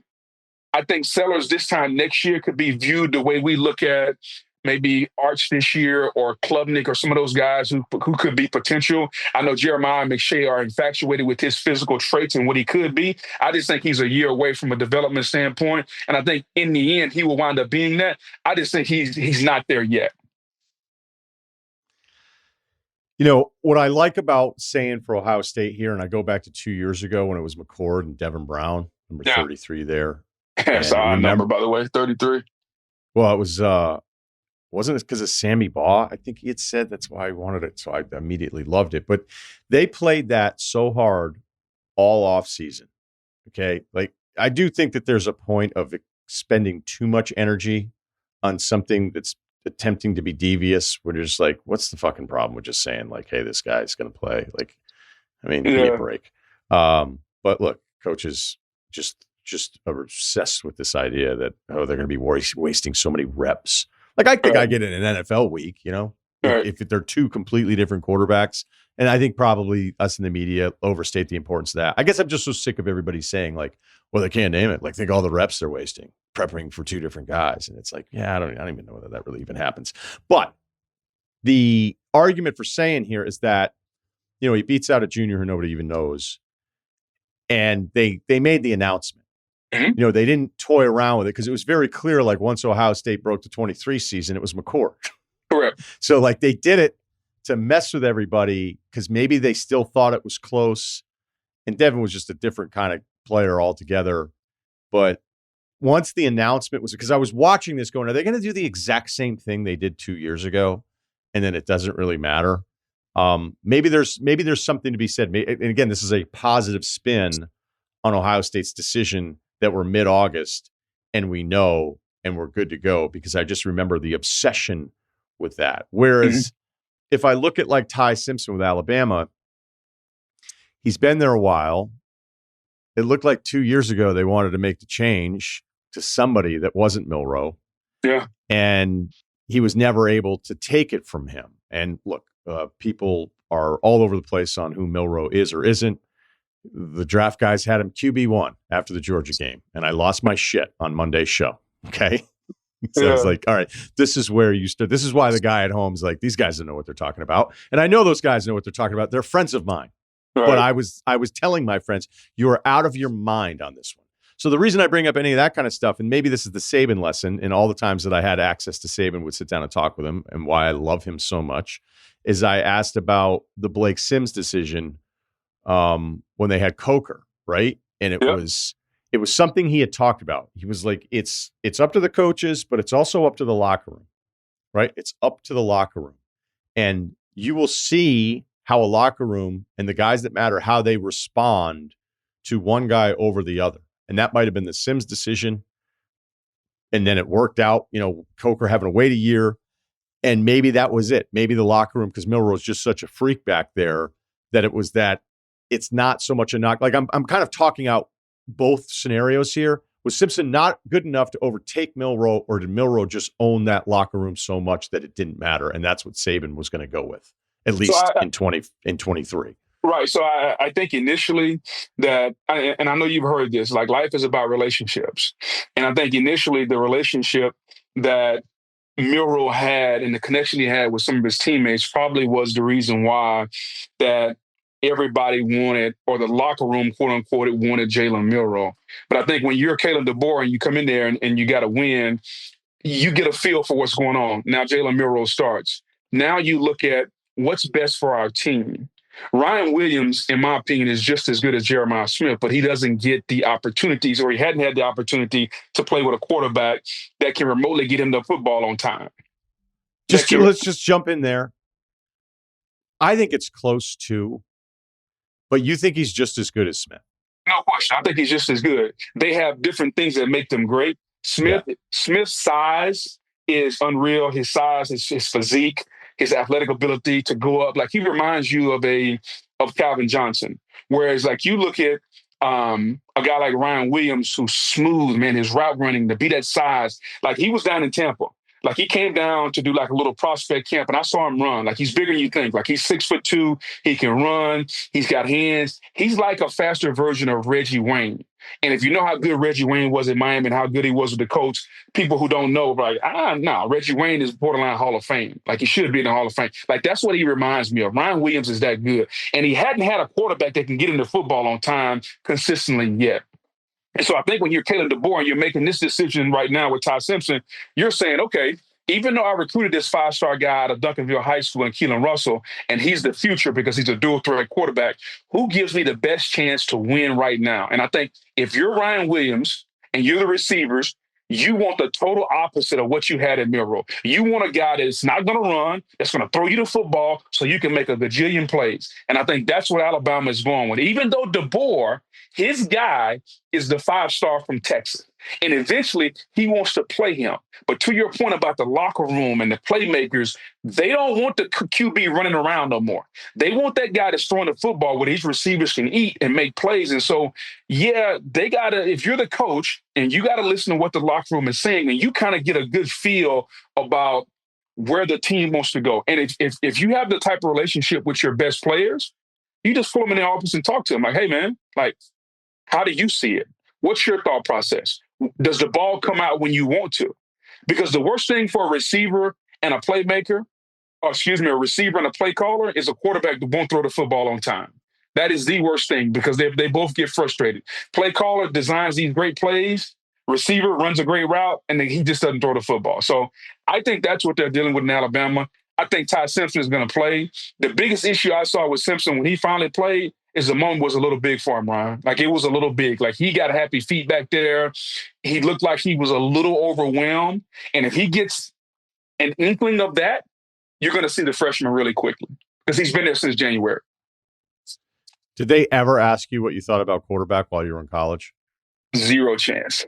I think Sellers this time next year could be viewed the way we look at maybe Arch this year or Klubnik or some of those guys who could be potential. I know Jeremiah and McShay are infatuated with his physical traits and what he could be. I just think he's a year away from a development standpoint. And I think in the end, he will wind up being that. I just think he's not there yet. You know, what I like about saying for Ohio State here, and I go back to 2 years ago when it was McCord and Devin Brown, number 33 there. That's an odd number, by the way, 33. Well, it was, wasn't it because of Sammy Baugh? I think he had said that's why I wanted it. So I immediately loved it. But they played that so hard all off season. Okay. Like, I do think that there's a point of spending too much energy on something that's attempting to be devious. We're just like, what's the fucking problem with just saying like, hey, this guy's going to play? Like, I mean, give me a break. But look, coaches just obsessed with this idea that, oh, they're going to be wasting so many reps. Like, I think I get it in an NFL week, you know, if they're two completely different quarterbacks. And I think probably us in the media overstate the importance of that. I guess I'm just so sick of everybody saying like, well, they can't name it. Like, think all the reps they're wasting prepping for two different guys. And it's like, yeah, I don't even know whether that really even happens. But the argument for saying here is that, you know, he beats out a junior who nobody even knows. And they made the announcement. You know, they didn't toy around with it because it was very clear, like, once Ohio State broke the 23 season, it was McCord. Correct. So, like, they did it to mess with everybody because maybe they still thought it was close. And Devin was just a different kind of player altogether. But once the announcement was, because I was watching this going, are they going to do the exact same thing they did 2 years ago? And then it doesn't really matter. Maybe there's something to be said. And again, this is a positive spin on Ohio State's decision that we're mid-August and we know and we're good to go, because I just remember the obsession with that. Whereas if I look at like Ty Simpson with Alabama, he's been there a while. It looked like 2 years ago they wanted to make the change to somebody that wasn't Milroe. Yeah. And he was never able to take it from him. And look, people are all over the place on who Milroe is or isn't. The draft guys had him QB1 after the Georgia game, and I lost my shit on Monday's show. Okay. So I was like, all right, this is where you start. This is why the guy at home is like, these guys don't know what they're talking about. And I know those guys know what they're talking about. They're friends of mine. Right. But I was telling my friends, you are out of your mind on this one. So the reason I bring up any of that kind of stuff, and maybe this is the Saban lesson, and all the times that I had access to Saban would sit down and talk with him, and why I love him so much, is I asked about the Blake Sims decision when they had Coker, right? And it was something he had talked about. He was like, it's up to the coaches, but it's also up to the locker room, right? It's up to the locker room. And you will see how a locker room and the guys that matter, how they respond to one guy over the other. And that might have been the Sims decision. And then it worked out, you know, Coker having to wait a year. And maybe that was it. Maybe the locker room, because Milroe's just such a freak back there, that it was that it's not so much a knock. Like, I'm kind of talking out both scenarios here. Was Simpson not good enough to overtake Milroe, or did Milroe just own that locker room so much that it didn't matter? And that's what Saban was going to go with, at least in 23. Right. So I think initially that, and I know you've heard this, like, life is about relationships. And I think initially the relationship that Milroe had and the connection he had with some of his teammates probably was the reason why that everybody wanted, or the locker room, quote unquote, it wanted Jalen Milroe. But I think when you're Caleb DeBoer and you come in there and you got to win, you get a feel for what's going on. Now Jalen Milroe starts. Now you look at what's best for our team. Ryan Williams, in my opinion, is just as good as Jeremiah Smith, but he doesn't get the opportunities, or he hadn't had the opportunity to play with a quarterback that can remotely get him the football on time. Let's just jump in there. I think it's close to, but you think he's just as good as Smith? No question. I think he's just as good. They have different things that make them great. Smith's size is unreal. His size, his physique, his athletic ability to go up. Like, he reminds you of Calvin Johnson. Whereas, like, you look at a guy like Ryan Williams, who's smooth, man, his route running, to be that size. Like, he was down in Tampa. Like he came down to do like a little prospect camp, and I saw him run. Like he's bigger than you think. Like he's 6'2". He can run. He's got hands. He's like a faster version of Reggie Wayne. And if you know how good Reggie Wayne was in Miami and how good he was with the Colts, people who don't know, like, no, Reggie Wayne is borderline Hall of Fame. Like he should be in the Hall of Fame. Like that's what he reminds me of. Ryan Williams is that good. And he hadn't had a quarterback that can get into football on time consistently yet. And so I think when you're Kalen DeBoer and you're making this decision right now with Ty Simpson, you're saying, okay, even though I recruited this five-star guy out of Duncanville High School and Keelan Russell, and he's the future because he's a dual-threat quarterback, who gives me the best chance to win right now? And I think if you're Ryan Williams and you're the receivers, you want the total opposite of what you had at Milroe. You want a guy that's not going to run, that's going to throw you the football so you can make a gajillion plays. And I think that's what Alabama is going with. Even though DeBoer, his guy, is the five-star from Texas. And eventually he wants to play him. But to your point about the locker room and the playmakers, they don't want the QB running around no more. They want that guy that's throwing the football where these receivers can eat and make plays. And so, yeah, they got to, if you're the coach and you got to listen to what the locker room is saying, and you kind of get a good feel about where the team wants to go. And if you have the type of relationship with your best players, you just pull them in the office and talk to them like, hey, man, like, how do you see it? What's your thought process? Does the ball come out when you want to? Because the worst thing for a receiver and a playmaker, or excuse me, a receiver and a play caller is a quarterback that won't throw the football on time. That is the worst thing because they both get frustrated. Play caller designs these great plays. Receiver runs a great route, and then he just doesn't throw the football. So I think that's what they're dealing with in Alabama. I think Ty Simpson is going to play. The biggest issue I saw with Simpson when he finally played is the moment was a little big for him, Ryan. Like, it was a little big. Like, he got happy feet back there. He looked like he was a little overwhelmed. And if he gets an inkling of that, you're going to see the freshman really quickly because he's been there since January. Did they ever ask you what you thought about quarterback while you were in college? Zero chance.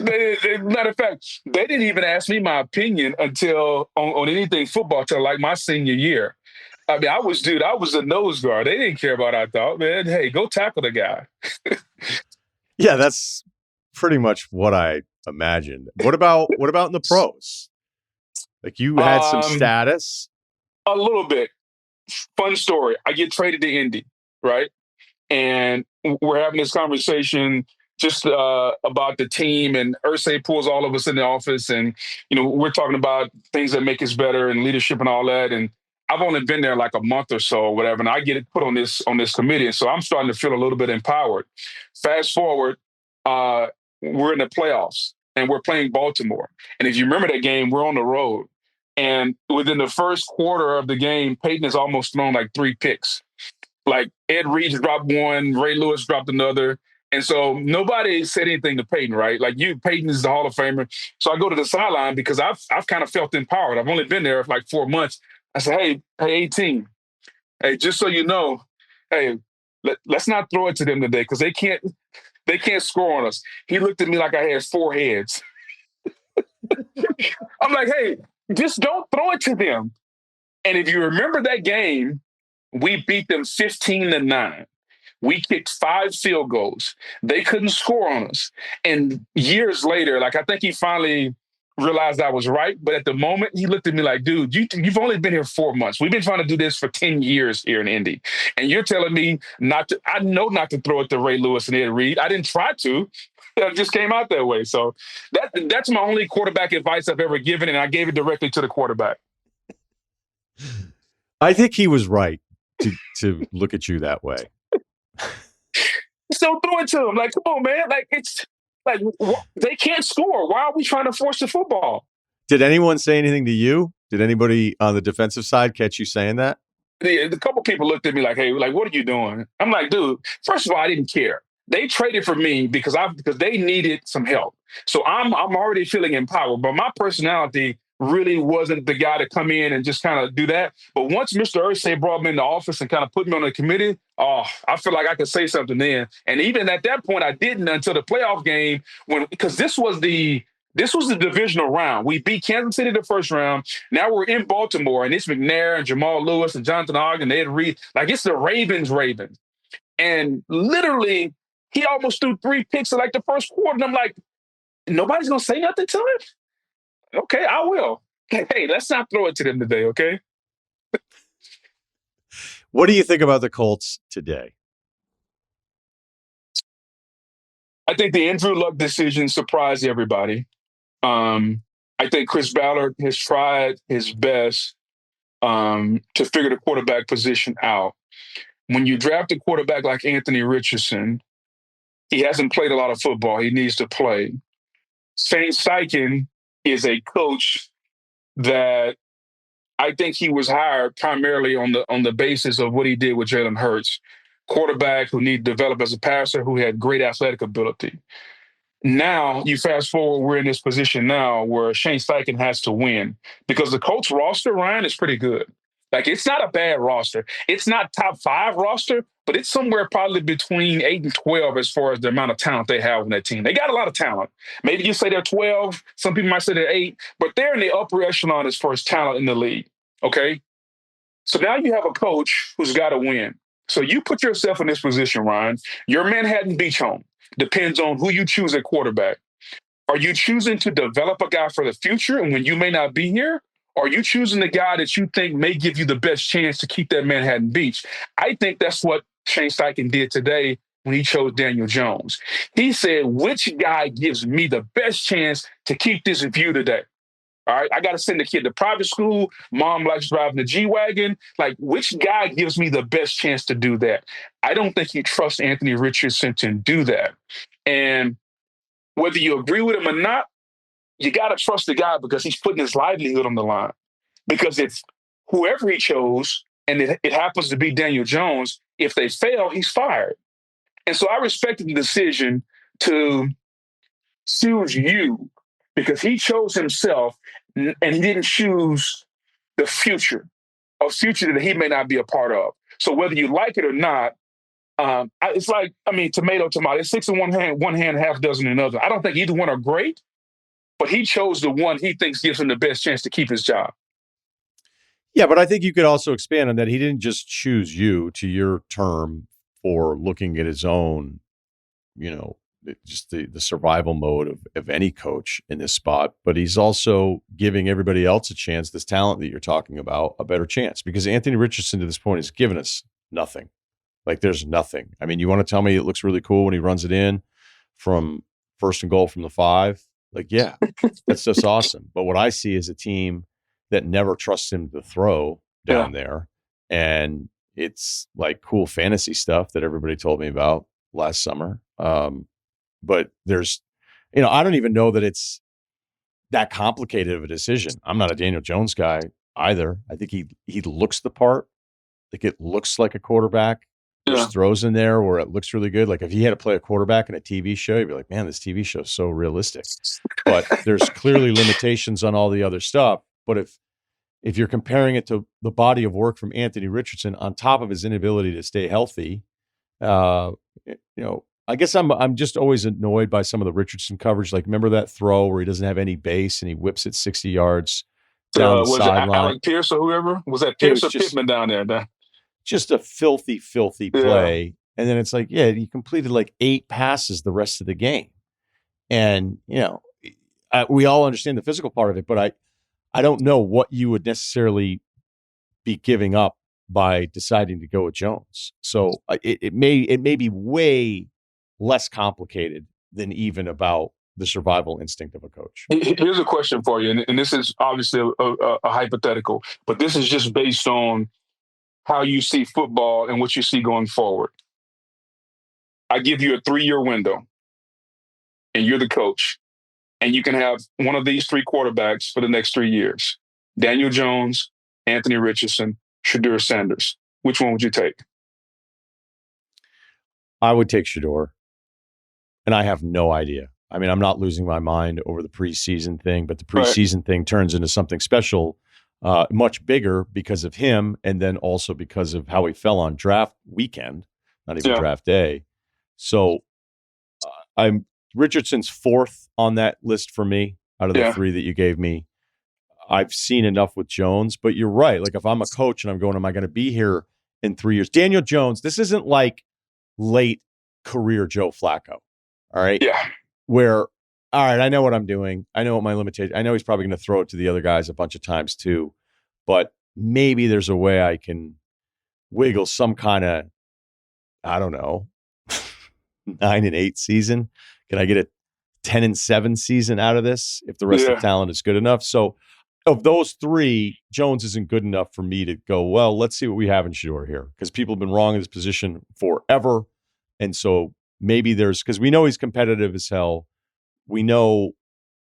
Matter of fact, they didn't even ask me my opinion until on anything football till like my senior year. I mean, I was a nose guard. They didn't care about what I thought, man. Hey, go tackle the guy. Yeah, that's pretty much what I imagined. What about in the pros? Like, you had some status? A little bit. Fun story. I get traded to Indy, right? And we're having this conversation just about the team, and Irsay pulls all of us in the office, and we're talking about things that make us better and leadership and all that. And I've only been there like a month or so or whatever, and I get it put on this committee, and so I'm starting to feel a little bit empowered. Fast forward, we're in the playoffs, and we're playing Baltimore. And if you remember that game, we're on the road, and within the first quarter of the game, Peyton has almost thrown like 3 picks. Like, Ed Reed dropped one, Ray Lewis dropped another. And so nobody said anything to Peyton, right? Like, Peyton is the Hall of Famer. So I go to the sideline because I've kind of felt empowered. I've only been there for like 4 months. I said, hey, 18, hey, just so you know, hey, let's not throw it to them today because they can't score on us. He looked at me like I had 4 heads. I'm like, hey, just don't throw it to them. And if you remember that game, we beat them 15-9. We kicked 5 field goals. They couldn't score on us. And years later, like, I think he finally realized I was right. But at the moment, he looked at me like, dude, you've only been here 4 months. We've been trying to do this for 10 years here in Indy. And you're telling me I know not to throw it to Ray Lewis and Ed Reed. I didn't try to. It just came out that way. So that's my only quarterback advice I've ever given, and I gave it directly to the quarterback. I think he was right to look at you that way. So throw it to him. Like, come on, man. Like, it's like they can't score. Why are we trying to force the football? Did anyone say anything to you? Did anybody on the defensive side catch you saying that? The couple people looked at me like, hey, like, what are you doing? I'm like, dude, first of all, I didn't care. They traded for me because they needed some help. So I'm already feeling empowered. But my personality really wasn't the guy to come in and just kind of do that. But once Mr. Irsay brought me in the office and kind of put me on the committee, I feel like I could say something then. And even at that point, I didn't until the playoff game because this was the divisional round. We beat Kansas City the first round. Now we're in Baltimore, and it's McNair and Jamal Lewis and Jonathan Ogden and Ed Reed. Like, it's the Ravens. And literally, he almost threw 3 picks in like the first quarter. And I'm like, Nobody's going to say nothing to him? Okay, I will. Hey, let's not throw it to them today, okay? What do you think about the Colts today? I think the Andrew Luck decision surprised everybody. I think Chris Ballard has tried his best to figure the quarterback position out. When you draft a quarterback like Anthony Richardson, he hasn't played a lot of football. He needs to play. Shane Steichen is a coach that I think he was hired primarily on the basis of what he did with Jalen Hurts, quarterback who needed to develop as a passer, who had great athletic ability. Now, you fast forward, we're in this position now where Shane Steichen has to win because the Colts roster, Ryan, is pretty good. Like, it's not a bad roster. It's not top 5 roster, but it's somewhere probably between 8 and 12 as far as the amount of talent they have on that team. They got a lot of talent. Maybe you say they're 12. Some people might say they're 8, but they're in the upper echelon as far as talent in the league. Okay? So now you have a coach who's got to win. So you put yourself in this position, Ryan. Your Manhattan Beach home depends on who you choose at quarterback. Are you choosing to develop a guy for the future and when you may not be here? Or are you choosing the guy that you think may give you the best chance to keep that Manhattan Beach? I think that's what Shane Steichen did today when he chose Daniel Jones. He said, which guy gives me the best chance to keep this view today? All right, I got to send the kid to private school. Mom likes driving the G-Wagon. Like, which guy gives me the best chance to do that? I don't think you trust Anthony Richardson to do that. And whether you agree with him or not, you got to trust the guy because he's putting his livelihood on the line. Because if whoever he chose, and it happens to be Daniel Jones, if they fail, he's fired. And so I respected the decision to choose you because he chose himself and he didn't choose the future, a future that he may not be a part of. So whether you like it or not, it's like, I mean, tomato. It's 6 in one hand, half dozen in another. I don't think either one are great, but he chose the one he thinks gives him the best chance to keep his job. Yeah, but I think you could also expand on that. He didn't just choose you to your term for looking at his own, just the survival mode of any coach in this spot, but he's also giving everybody else a chance, this talent that you're talking about, a better chance. Because Anthony Richardson to this point has given us nothing. Like, there's nothing. I mean, you want to tell me it looks really cool when he runs it in from first and goal from the 5? Like, yeah, that's just awesome. But what I see is a team that never trusts him to throw down there. And it's like cool fantasy stuff that everybody told me about last summer. But there's, I don't even know that it's that complicated of a decision. I'm not a Daniel Jones guy either. I think he looks the part. Like, it looks like a quarterback. There's throws in there where it looks really good. Like, if he had to play a quarterback in a TV show, you'd be like, man, this TV show is so realistic. But there's clearly limitations on all the other stuff. But if you're comparing it to the body of work from Anthony Richardson on top of his inability to stay healthy, I guess I'm just always annoyed by some of the Richardson coverage. Like, remember that throw where he doesn't have any base and he whips it 60 yards down the sideline? Alec Pierce or whoever? Was that Pierce or Pittman down there? Just a filthy play. And then it's like, he completed like 8 passes the rest of the game. And, we all understand the physical part of it, but I don't know what you would necessarily be giving up by deciding to go with Jones. So it may be way less complicated than even about the survival instinct of a coach. Here's a question for you, and this is obviously a hypothetical, but this is just based on how you see football and what you see going forward. I give you a 3-year window, and you're the coach, and you can have one of these 3 quarterbacks for the next 3 years: Daniel Jones, Anthony Richardson, Shedeur Sanders. Which one would you take? I would take Shedeur, and I have no idea. I mean, I'm not losing my mind over the preseason thing, but the preseason thing turns into something special, much bigger because of him, and then also because of how he fell on draft weekend, not even draft day. So Richardson's 4th on that list for me out of the 3 that you gave me. I've seen enough with Jones, but you're right. Like, if I'm a coach and I'm going, am I going to be here in 3 years? Daniel Jones, this isn't like late career Joe Flacco. All right. Yeah. Where all right, I know what I'm doing. I know what my limitation. I know he's probably going to throw it to the other guys a bunch of times too, but maybe there's a way I can wiggle some kind of, I don't know, 9-8 season. Can I get a 10-7 season out of this if the rest of the talent is good enough? So of those three, Jones isn't good enough for me to go, well, let's see what we have in Shedeur here, because people have been wrong in this position forever. And so maybe there's, because we know he's competitive as hell. We know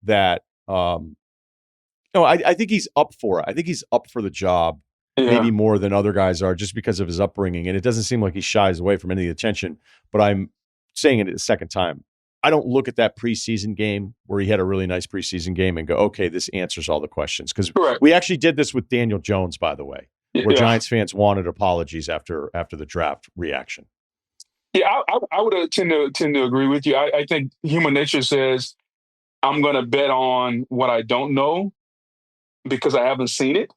that, I think he's up for it. I think he's up for the job, maybe more than other guys are, just because of his upbringing. And it doesn't seem like he shies away from any attention. But I'm saying it the second time. I don't look at that preseason game where he had a really nice preseason game and go, okay, this answers all the questions. Because we actually did this with Daniel Jones, by the way, where Giants fans wanted apologies after the draft reaction. Yeah, I would tend to agree with you. I think human nature says I'm going to bet on what I don't know because I haven't seen it,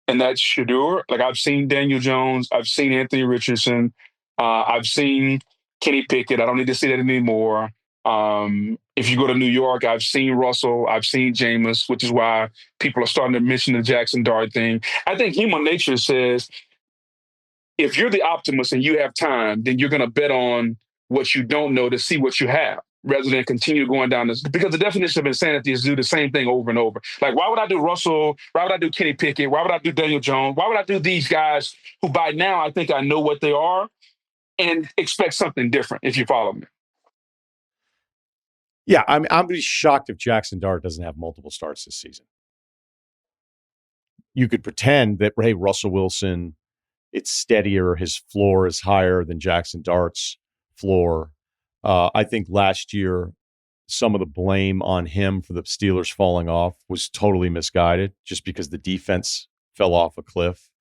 and that's Shedeur. Like, I've seen Daniel Jones, I've seen Anthony Richardson, I've seen Kenny Pickett. I don't need to see that anymore. If you go to New York, I've seen Russell, I've seen Jameis, which is why people are starting to mention the Jackson Dart thing. I think human nature says if you're the optimist and you have time, then you're going to bet on what you don't know to see what you have, rather than continue going down this. Because the definition of insanity is to do the same thing over and over. Like, why would I do Russell? Why would I do Kenny Pickett? Why would I do Daniel Jones? Why would I do these guys who by now I think I know what they are and expect something different, if you follow me? Yeah, I'm be shocked if Jackson Dart doesn't have multiple starts this season. You could pretend that, hey, Russell Wilson, it's steadier. His floor is higher than Jackson Dart's floor. I think last year, some of the blame on him for the Steelers falling off was totally misguided just because the defense fell off a cliff.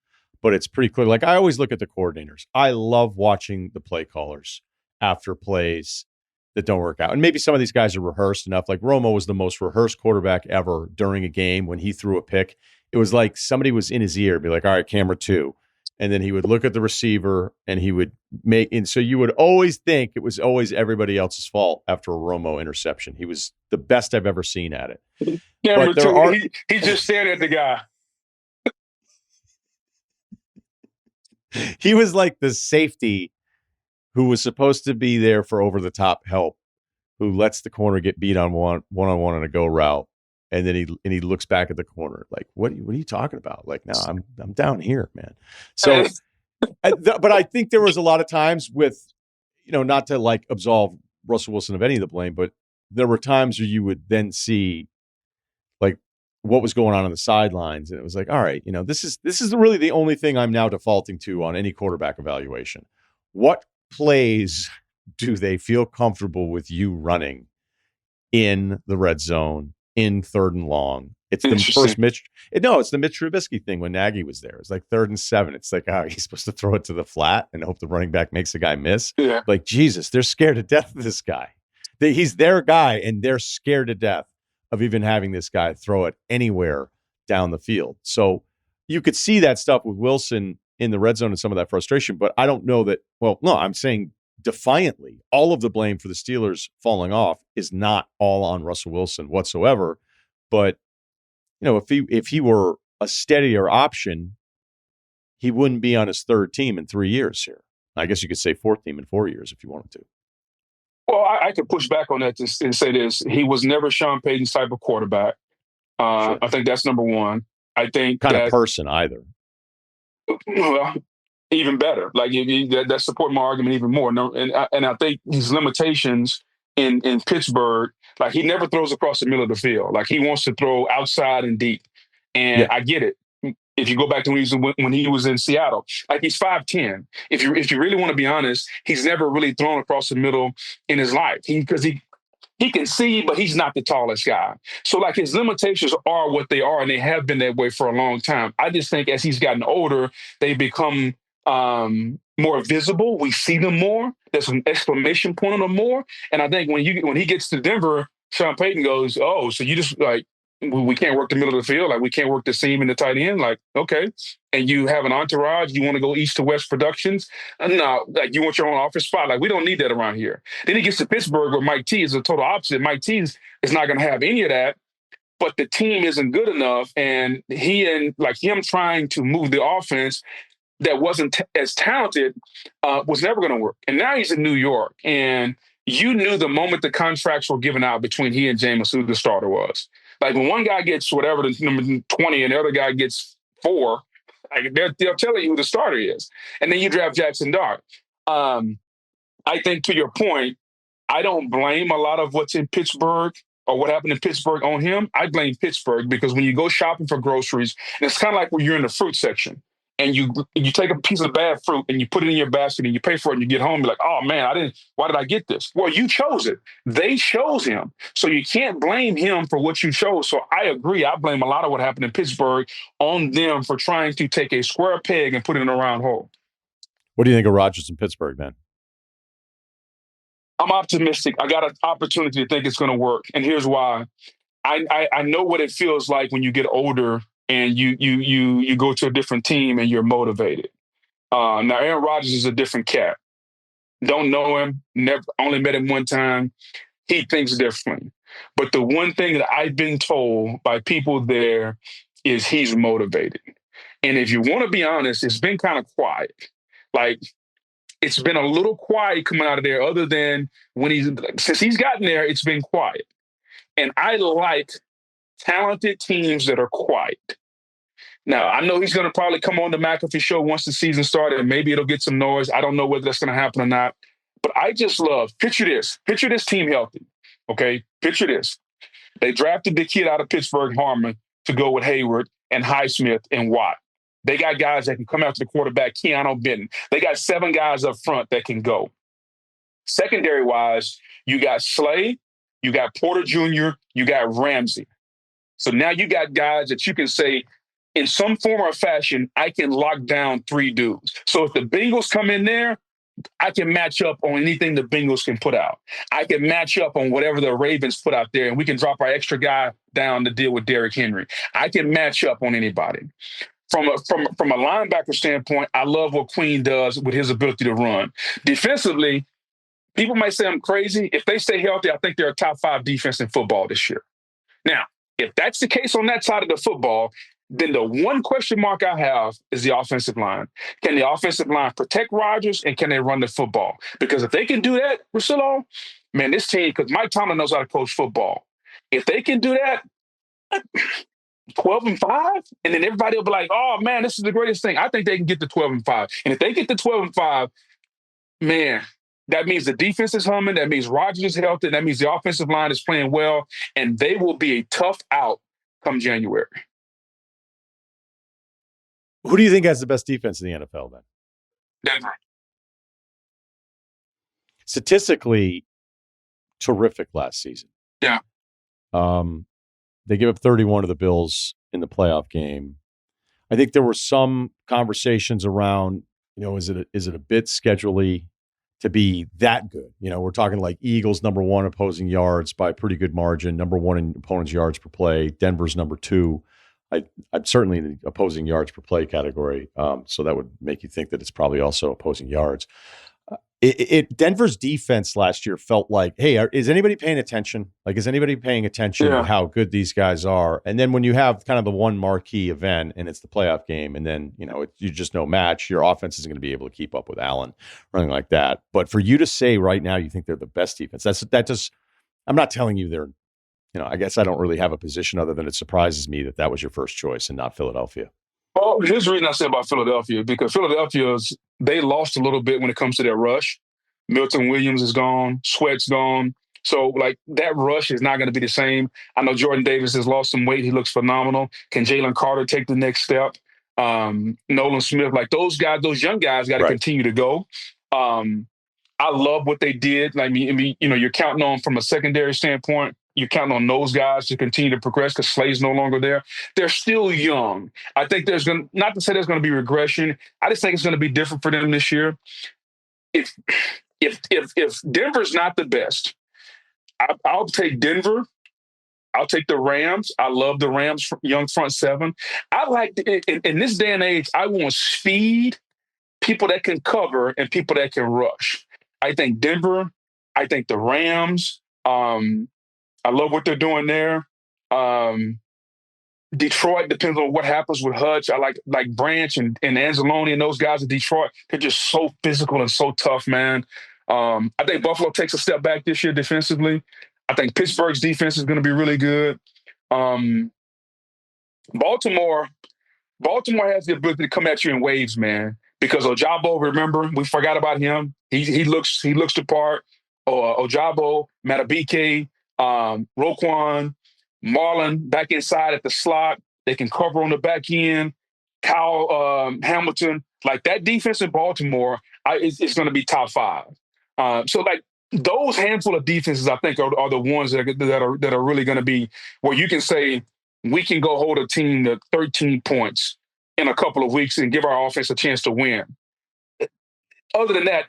But it's pretty clear. Like, I always look at the coordinators. I love watching the play callers after plays that don't work out. And maybe some of these guys are rehearsed enough. Like, Romo was the most rehearsed quarterback ever during a game when he threw a pick. It was like somebody was in his ear, be like, all right, camera 2. And then he would look at the receiver and he would make, and so you would always think it was always everybody else's fault after a Romo interception. He was the best I've ever seen at it. Camera 2, he just stared at the guy. He was like the safety who was supposed to be there for over-the-top help, who lets the corner get beat on one-on-one on a go route. And then he looks back at the corner like, what are you talking about? Like, no, I'm down here, man. So, but I think there was a lot of times with, not to like absolve Russell Wilson of any of the blame, but there were times where you would then see like what was going on the sidelines, and it was like, all right, this is really the only thing I'm now defaulting to on any quarterback evaluation. What plays do they feel comfortable with you running in the red zone? In 3rd and long. It's the first it's the Mitch Trubisky thing when Nagy was there. It's like 3rd and 7. It's like, he's supposed to throw it to the flat and hope the running back makes the guy miss. Yeah. Like, Jesus, they're scared to death of this guy. He's their guy, and they're scared to death of even having this guy throw it anywhere down the field. So you could see that stuff with Wilson in the red zone and some of that frustration, but I don't know that, I'm saying defiantly, all of the blame for the Steelers falling off is not all on Russell Wilson whatsoever. But, if he were a steadier option, he wouldn't be on his 3rd team in 3 years here. I guess you could say 4th team in 4 years if you wanted to. Well, I could push back on that and say this. He was never Sean Payton's type of quarterback. Sure. I think that's number one. I think kind of person either. Well, even better. Like, that support my argument even more. No, and I think his limitations in Pittsburgh, like, he never throws across the middle of the field. Like, he wants to throw outside and deep. And I get it. If you go back to when he was in Seattle, like, he's 5'10". If you really want to be honest, he's never really thrown across the middle in his life. Because he can see, but he's not the tallest guy. So, like, his limitations are what they are, and they have been that way for a long time. I just think as he's gotten older, they become more visible. We see them more. There's an exclamation point on them more. And I think when he gets to Denver, Sean Payton goes, "Oh, so you just like we can't work the middle of the field. Like, we can't work the seam and the tight end. Like, okay. And you have an entourage. You want to go east to west productions? No, like, you want your own office spot. Like, we don't need that around here. Then he gets to Pittsburgh where Mike T is the total opposite. Mike T is not going to have any of that, but the team isn't good enough. And him trying to move the offense that wasn't as talented was never going to work. And now he's in New York, and you knew the moment the contracts were given out between he and Jameis who the starter was. Like, when one guy gets whatever, the number 20, and the other guy gets 4, like, they'll tell you who the starter is. And then you draft Jackson Dart. I think, to your point, I don't blame a lot of what's in Pittsburgh or what happened in Pittsburgh on him. I blame Pittsburgh because when you go shopping for groceries, and it's kind of like when you're in the fruit section, and you take a piece of bad fruit and you put it in your basket and you pay for it and you get home, you're like, oh man, why did I get this? Well, you chose it. They chose him. So you can't blame him for what you chose. So I agree. I blame a lot of what happened in Pittsburgh on them for trying to take a square peg and put it in a round hole. What do you think of Rodgers in Pittsburgh, man? I'm optimistic. I got an opportunity to think it's going to work. And here's why. I know what it feels like when you get older and you go to a different team and you're motivated. Now, Aaron Rodgers is a different cat. Don't know him, never only met him one time. He thinks differently. But the one thing that I've been told by people there is he's motivated. And if you want to be honest, it's been kind of quiet. Like, it's been a little quiet coming out of there, other than since he's gotten there, it's been quiet. And I like talented teams that are quiet. Now, I know he's going to probably come on the McAfee show once the season started, and maybe it'll get some noise. I don't know whether that's going to happen or not. But I just picture this team healthy, okay? Picture this. They drafted the kid out of Pittsburgh, Harmon, to go with Hayward and Highsmith and Watt. They got guys that can come after the quarterback, Keanu Benton. They got 7 guys up front that can go. Secondary-wise, you got Slay, you got Porter Jr., you got Ramsey. So now you got guys that you can say, in some form or fashion, I can lock down 3 dudes. So if the Bengals come in there, I can match up on anything the Bengals can put out. I can match up on whatever the Ravens put out there, and we can drop our extra guy down to deal with Derrick Henry. I can match up on anybody. From a linebacker standpoint, I love what Queen does with his ability to run. Defensively, people might say I'm crazy. If they stay healthy, I think they're a top 5 defense in football this year. Now, if that's the case on that side of the football, then the one question mark I have is the offensive line. Can the offensive line protect Rodgers, and can they run the football? Because if they can do that, Russillo, man, this team, because Mike Tomlin knows how to coach football. If they can do that, 12-5, and then everybody will be like, oh man, this is the greatest thing. I think they can get to 12-5. And if they get to 12-5, man, that means the defense is humming. That means Rodgers is healthy. That means the offensive line is playing well, and they will be a tough out come January. Who do you think has the best defense in the NFL then? Denver. Statistically, terrific last season. Yeah. They gave up 31 to the Bills in the playoff game. I think there were some conversations around, is it a bit schedule-y to be that good? We're talking like Eagles number 1 opposing yards by a pretty good margin, number 1 in opponents' yards per play. Denver's number 2. I'm certainly in the opposing yards per play category, so that would make you think that it's probably also opposing yards. Denver's defense last year felt like, hey, is anybody paying attention? Like, is anybody paying attention to how good these guys are? And then when you have kind of the one marquee event and it's the playoff game, and then, you just no match, your offense isn't going to be able to keep up with Allen or anything like that. But for you to say right now you think they're the best defense, I'm not telling you they're, I guess I don't really have a position other than it surprises me that was your first choice and not Philadelphia. Well, here's the reason I say about Philadelphia, because they lost a little bit when it comes to their rush. Milton Williams is gone. Sweat's gone. So, that rush is not going to be the same. I know Jordan Davis has lost some weight. He looks phenomenal. Can Jalen Carter take the next step? Nolan Smith, those guys, those young guys got to continue to go. I love what they did. You're counting on, from a secondary standpoint, you're counting on those guys to continue to progress because Slay's no longer there. They're still young. I think not to say there's going to be regression. I just think it's going to be different for them this year. If Denver's not the best, I'll take Denver. I'll take the Rams. I love the Rams young front seven. I like in this day and age, I want speed, people that can cover, and people that can rush. I think Denver. I think the Rams. I love what they're doing there. Detroit depends on what happens with Hutch. I like Branch and Anzalone and those guys in Detroit. They're just so physical and so tough, man. I think Buffalo takes a step back this year defensively. I think Pittsburgh's defense is going to be really good. Um, Baltimore, Baltimore has the ability to come at you in waves, man. Because Ojabo, remember, we forgot about him. He looks the part. Ojabo, Matabike, Roquan, Marlon back inside at the slot. They can cover on the back end. Kyle Hamilton, like that defense in Baltimore, is going to be top five. So like those handful of defenses, I think, are the ones that are really going to be where you can say we can go hold a team to 13 points in a couple of weeks and give our offense a chance to win. Other than that,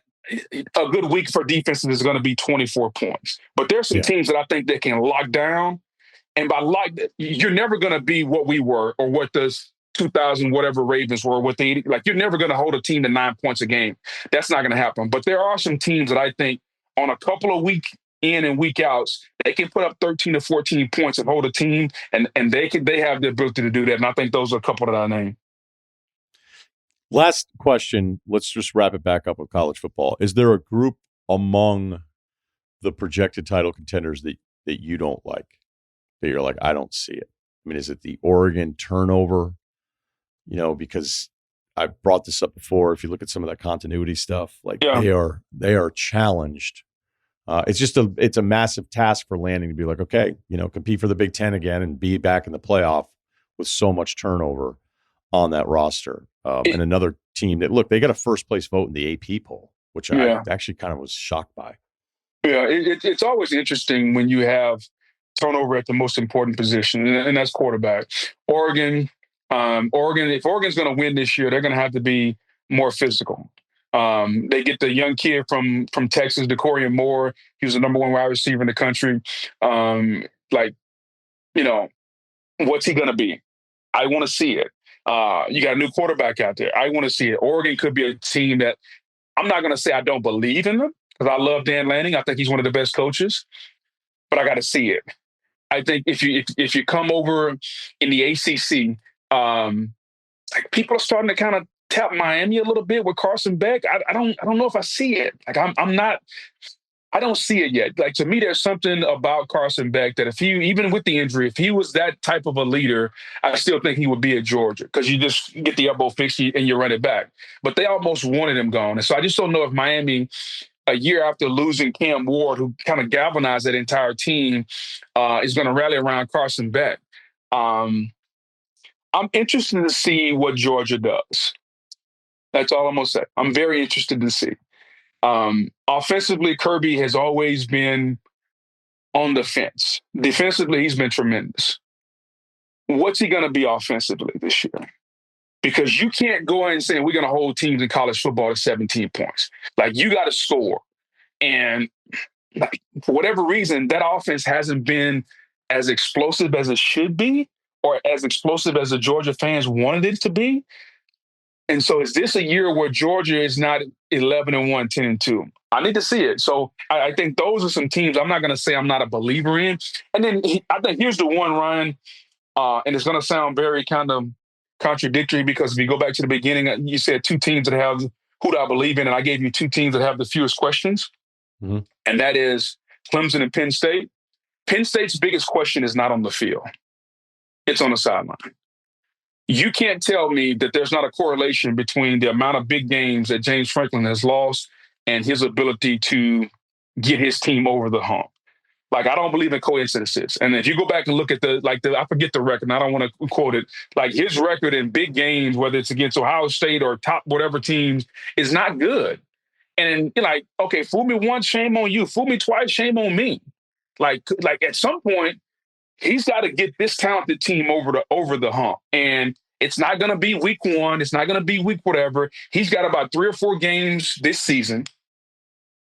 a good week for defenses is going to be 24 points. But there's some teams that I think that can lock down. And by you're never going to be what we were or what the 2000 whatever Ravens were. You're never going to hold a team to 9 points a game. That's not going to happen. But there are some teams that I think on a couple of week in and week outs, they can put up 13 to 14 points and hold a team, and they have the ability to do that. And I think those are a couple that I named. Last question. Let's just wrap it back up with college football. Is there a group among the projected title contenders that you don't like? That you're like, I don't see it. I mean, is it the Oregon turnover? Because I brought this up before. If you look at some of that continuity stuff, they are challenged. It's a massive task for Lanning to be like, okay, compete for the Big Ten again and be back in the playoff with so much turnover on that roster. And another team that, they got a first place vote in the AP poll, which I actually kind of was shocked by. Yeah, it's always interesting when you have turnover at the most important position, and that's quarterback. Oregon, if Oregon's going to win this year, they're going to have to be more physical. They get the young kid from Texas, DeCorian Moore. He was the number one wide receiver in the country. What's he going to be? I want to see it. You got a new quarterback out there. I want to see it. Oregon could be a team that I'm not going to say I don't believe in them because I love Dan Lanning. I think he's one of the best coaches, but I got to see it. I think if you come over in the ACC, people are starting to kind of tap Miami a little bit with Carson Beck. I don't know if I see it. I don't see it yet. To me, there's something about Carson Beck that even with the injury, if he was that type of a leader, I still think he would be at Georgia because you just get the elbow fixed and you run it back. But they almost wanted him gone. And so I just don't know if Miami, a year after losing Cam Ward, who kind of galvanized that entire team, is going to rally around Carson Beck. I'm interested to see what Georgia does. That's all I'm going to say. I'm very interested to see. Offensively, Kirby has always been on the fence. Defensively, he's been tremendous. What's he going to be offensively this year? Because you can't go in and say we're going to hold teams in college football to 17 points. You got to score. And for whatever reason, that offense hasn't been as explosive as it should be or as explosive as the Georgia fans wanted it to be. And so is this a year where Georgia is not 11-1, 10-2? I need to see it. So I think those are some teams I'm not going to say I'm not a believer in. And then I think here's the one, Ryan, and it's going to sound very kind of contradictory because if you go back to the beginning, you said two teams that have who do I believe in, and I gave you two teams that have the fewest questions, and that is Clemson and Penn State. Penn State's biggest question is not on the field. It's on the sideline. You can't tell me that there's not a correlation between the amount of big games that James Franklin has lost and his ability to get his team over the hump. I don't believe in coincidences. And if you go back and look at I forget the record, and I don't want to quote it, his record in big games, whether it's against Ohio State or top whatever teams, is not good. And okay, fool me once, shame on you. Fool me twice, shame on me. At some point, he's got to get this talented team over the hump. And it's not going to be week one. It's not going to be week whatever. He's got about 3 or 4 games this season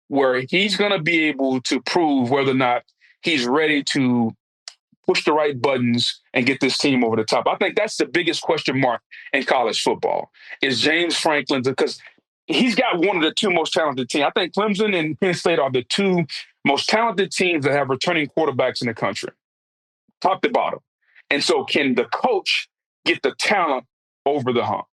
where he's going to be able to prove whether or not he's ready to push the right buttons and get this team over the top? I think that's the biggest question mark in college football is James Franklin, because he's got one of the two most talented teams. I think Clemson and Penn State are the two most talented teams that have returning quarterbacks in the country, top to bottom. And so can the coach get the talent over the hump?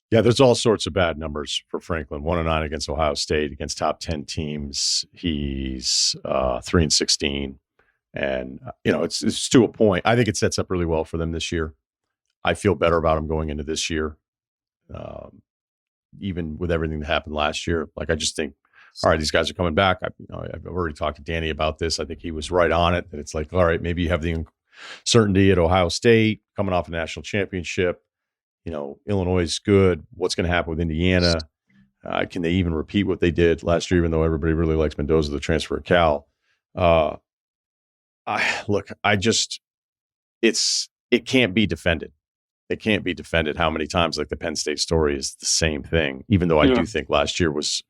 Yeah, there's all sorts of bad numbers for Franklin. 1-9 against Ohio State, against top 10 teams. He's 3-16. And, it's to a point. I think it sets up really well for them this year. I feel better about him going into this year, even with everything that happened last year. Like, I just think, all right, these guys are coming back. I've already talked to Danny about this. I think he was right on it. That it's like, all right, maybe you have the uncertainty at Ohio State coming off a national championship. Illinois is good. What's going to happen with Indiana? Can they even repeat what they did last year, even though everybody really likes Mendoza, the transfer at Cal? It can't be defended. It can't be defended how many times, like the Penn State story is the same thing, even though I do think last year was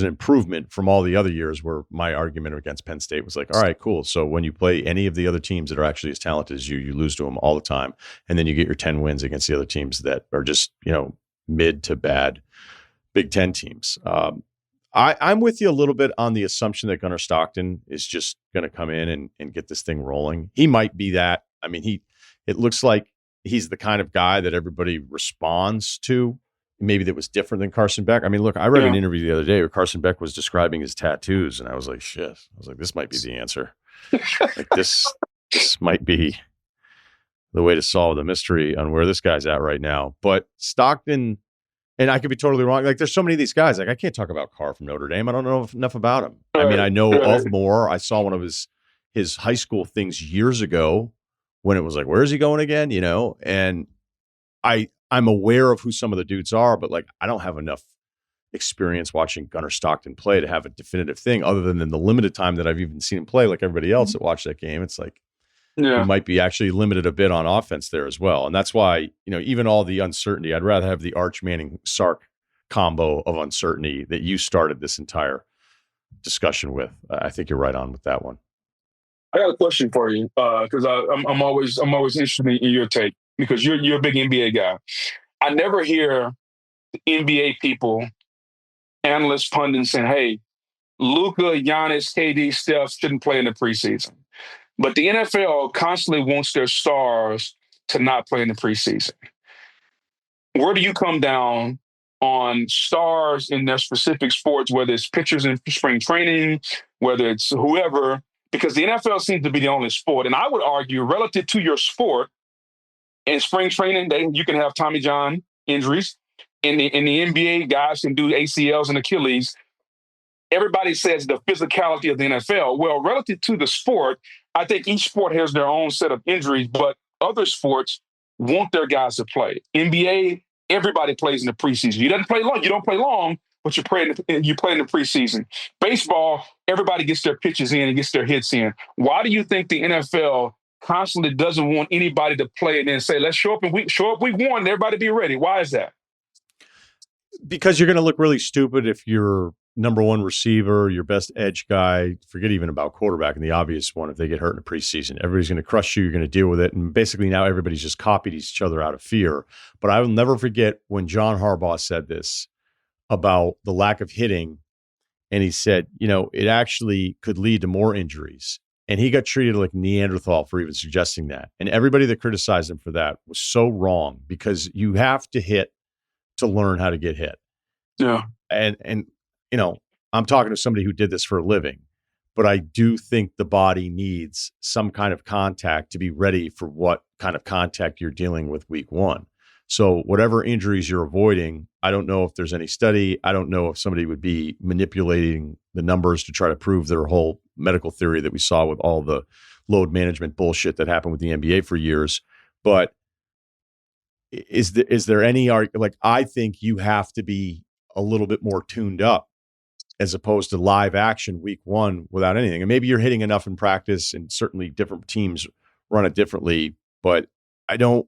an improvement from all the other years where my argument against Penn State was like, all right, cool. So when you play any of the other teams that are actually as talented as you lose to them all the time. And then you get your 10 wins against the other teams that are just, mid to bad Big Ten teams. I'm with you a little bit on the assumption that Gunnar Stockton is just going to come in and get this thing rolling. He might be that. I mean, it looks like he's the kind of guy that everybody responds to. Maybe that was different than Carson Beck. I mean, look, I read an interview the other day where Carson Beck was describing his tattoos, and I was like, shit. I was like, this might be the answer. Like this might be the way to solve the mystery on where this guy's at right now. But Stockton, and I could be totally wrong. Like, there's so many of these guys. Like, I can't talk about Carr from Notre Dame. I don't know enough about him. I mean, I know of more. I saw one of his high school things years ago when it was like, where is he going again? And I'm aware of who some of the dudes are, but like, I don't have enough experience watching Gunnar Stockton play to have a definitive thing other than in the limited time that I've even seen him play. Like everybody else that watched that game, it's like, he might be actually limited a bit on offense there as well. And that's why, even all the uncertainty, I'd rather have the Arch Manning Sark combo of uncertainty that you started this entire discussion with. I think you're right on with that one. I got a question for you because I'm always interested in your take because you're a big NBA guy. I never hear NBA people, analysts, pundits saying, "Hey, Luka, Giannis, KD, Steph shouldn't play in the preseason." But the NFL constantly wants their stars to not play in the preseason. Where do you come down on stars in their specific sports, whether it's pitchers in spring training, whether it's whoever? Because the NFL seems to be the only sport. And I would argue, relative to your sport, in spring training, you can have Tommy John injuries. In the NBA, guys can do ACLs and Achilles. Everybody says the physicality of the NFL. Well, relative to the sport, I think each sport has their own set of injuries, but other sports want their guys to play. NBA, everybody plays in the preseason. You don't play long, but you play in the preseason. Baseball, everybody gets their pitches in and gets their hits in. Why do you think the NFL constantly doesn't want anybody to play and then say, let's show up week one and everybody be ready? Why is that? Because you're going to look really stupid if you're number one receiver, your best edge guy, forget even about quarterback and the obvious one. If they get hurt in the preseason, everybody's going to crush you. You're going to deal with it. And basically now everybody's just copied each other out of fear. But I will never forget when John Harbaugh said this about the lack of hitting. And he said, it actually could lead to more injuries. And he got treated like Neanderthal for even suggesting that. And everybody that criticized him for that was so wrong because you have to hit to learn how to get hit. Yeah. And I'm talking to somebody who did this for a living, but I do think the body needs some kind of contact to be ready for what kind of contact you're dealing with week one. So whatever injuries you're avoiding, I don't know if there's any study. I don't know if somebody would be manipulating the numbers to try to prove their whole medical theory that we saw with all the load management bullshit that happened with the NBA for years. But is there any, like, I think you have to be a little bit more tuned up as opposed to live action week one without anything. And maybe you're hitting enough in practice and certainly different teams run it differently, but I don't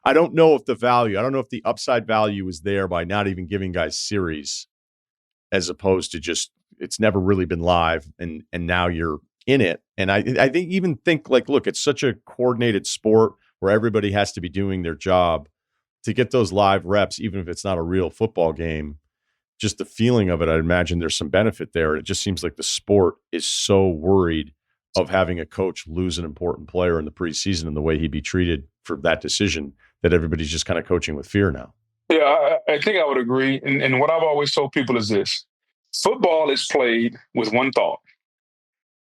know if I don't know if the upside value is there by not even giving guys series as opposed to just, it's never really been live. And now you're in it. And I think like, look, it's such a coordinated sport where everybody has to be doing their job to get those live reps, even if it's not a real football game. Just the feeling of it, I imagine there's some benefit there. It just seems like the sport is so worried of having a coach lose an important player in the preseason and the way he'd be treated for that decision that everybody's just kind of coaching with fear now. Yeah, I think I would agree. And what I've always told people is this: football is played with one thought.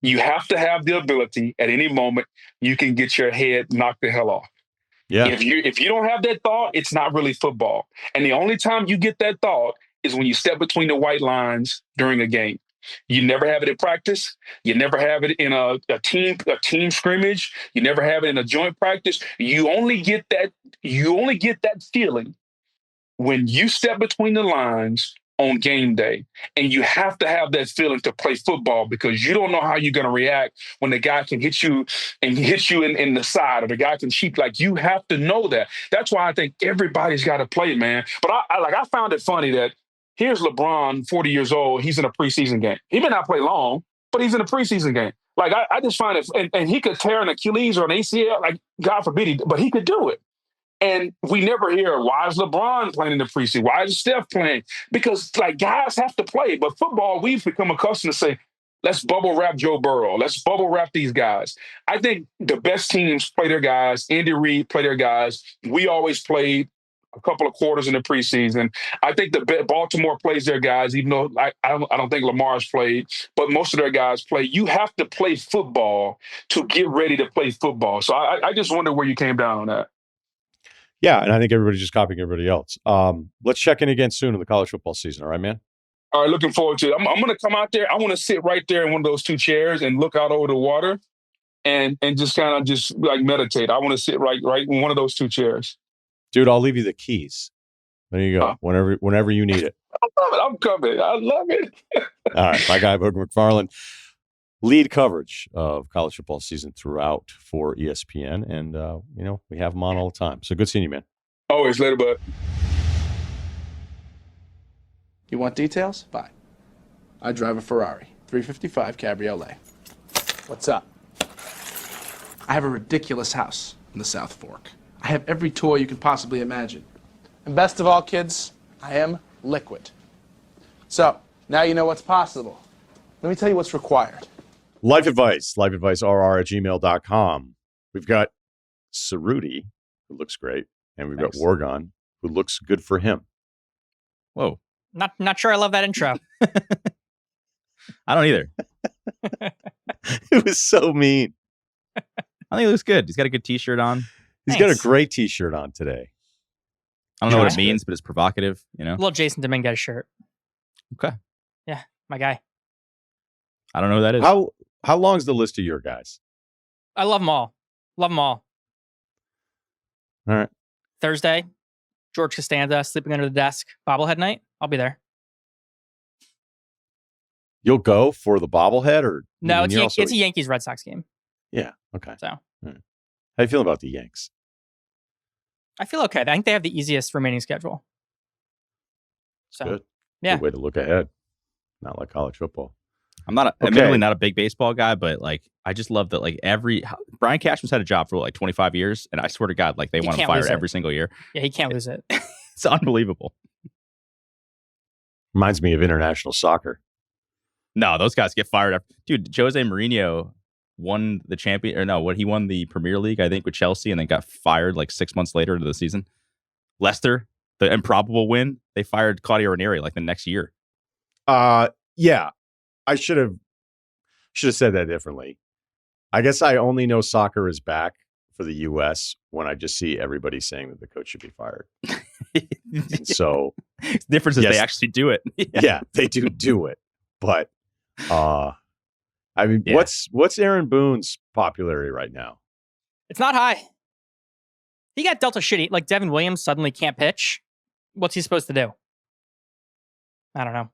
You have to have the ability at any moment you can get your head knocked the hell off. Yeah. If you don't have that thought, it's not really football. And the only time you get that thought is when you step between the white lines during a game. You never have it in practice. You never have it in a team scrimmage. You never have it in a joint practice. You only get that feeling when you step between the lines on game day. And you have to have that feeling to play football, because you don't know how you're going to react when the guy can hit you in the side, or the guy can cheat. Like, you have to know that. That's why I think everybody's got to play, man. But I found it funny that here's LeBron, 40 years old. He's in a preseason game. He may not play long, but he's in a preseason game. Like, I just find it, and he could tear an Achilles or an ACL, like, God forbid, but he could do it. And we never hear, why is LeBron playing in the preseason? Why is Steph playing? Because, like, guys have to play. But football, we've become accustomed to say, let's bubble wrap Joe Burrow. Let's bubble wrap these guys. I think the best teams play their guys. Andy Reid play their guys. We always played a couple of quarters in the preseason. I think the Baltimore plays their guys, even though I don't think Lamar's played, but most of their guys play. You have to play football to get ready to play football. So I just wonder where you came down on that. Yeah, and I think everybody's just copying everybody else. Let's check in again soon in the college football season. All right, man? All right, looking forward to it. I'm going to come out there. I want to sit right there in one of those two chairs and look out over the water and just kind of just like meditate. I want to sit right in one of those two chairs. Dude, I'll leave you the keys. There you go. Whenever you need it. I love it. I'm coming. I love it. All right, my guy, Booger McFarland. Lead coverage of college football season throughout for ESPN. And, we have him on all the time. So good seeing you, man. Always. Later, bud. You want details? Fine. I drive a Ferrari 355 Cabriolet. What's up? I have a ridiculous house in the South Fork. I have every toy you can possibly imagine. And best of all, kids, I am liquid. So, now you know what's possible. Let me tell you what's required. Life advice, lifeadvicerr@gmail.com. We've got Ceruti, who looks great, and we've got Wargon, who looks good for him. Whoa. Not sure I love that intro. I don't either. It was so mean. I think it looks good. He's got a good t-shirt on. He's got a great t-shirt on today. I don't know what it means, but it's provocative, Little Jason Dominguez shirt. Okay. Yeah, my guy. I don't know who that is. How long is the list of your guys? I love them all. Love them all. All right. Thursday, George Costanza sleeping under the desk, bobblehead night. I'll be there. You'll go for the bobblehead, or no? It's a Yankees Red Sox game. Yeah. Okay. So, how you feel about the Yanks? I feel okay. I think they have the easiest remaining schedule. So, good. Yeah. Good way to look ahead. Not like college football. I'm admittedly not a big baseball guy, but I just love that Brian Cashman's had a job for 25 years, and I swear to God, they want to fire every single year. Yeah, he can't lose it. It's unbelievable. Reminds me of international soccer. No, those guys get fired. Dude, Jose Mourinho won the he won the Premier League, I think, with Chelsea, and then got fired 6 months later into the season. Leicester, the improbable win, they fired Claudio Ranieri the next year. Yeah. I should have said that differently. I guess I only know soccer is back for the U.S. when I just see everybody saying that the coach should be fired. And so the difference is they actually do it. Yeah, they do it. But what's Aaron Boone's popularity right now? It's not high. He got dealt a shitty. Devin Williams suddenly can't pitch. What's he supposed to do? I don't know.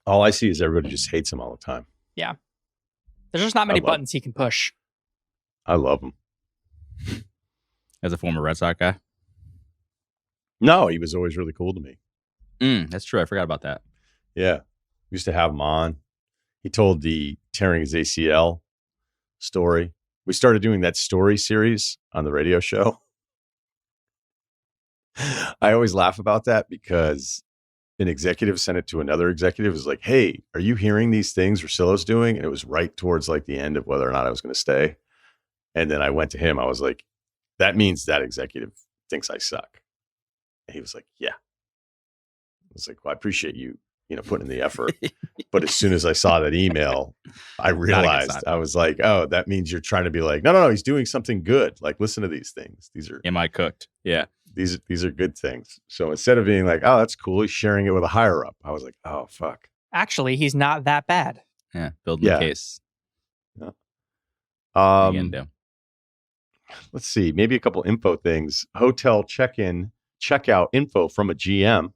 All I see is everybody just hates him all the time. Yeah. There's just not many buttons he can push. I love him. As a former Red Sox guy? No, he was always really cool to me. That's true. I forgot about that. Yeah. We used to have him on. He told the tearing his ACL story. We started doing that story series on the radio show. I always laugh about that because an executive sent it to another executive. It was like, hey, are you hearing these things Russillo's doing? And it was right towards like the end of whether or not I was going to stay. And then I went to him. I was like, that means that executive thinks I suck. And he was like, yeah. I was like, well, I appreciate you, putting in the effort. But as soon as I saw that email, I realized, I was like, oh, that means you're trying to be like, no, he's doing something good. Like, listen to these things. These are, am I cooked? Yeah. These are good things. So instead of being like, oh, that's cool, he's sharing it with a higher up, I was like, oh, fuck. Actually, he's not that bad. Yeah. Building the case. Yeah. Let's see, maybe a couple info things. Hotel check-in, checkout info from a GM.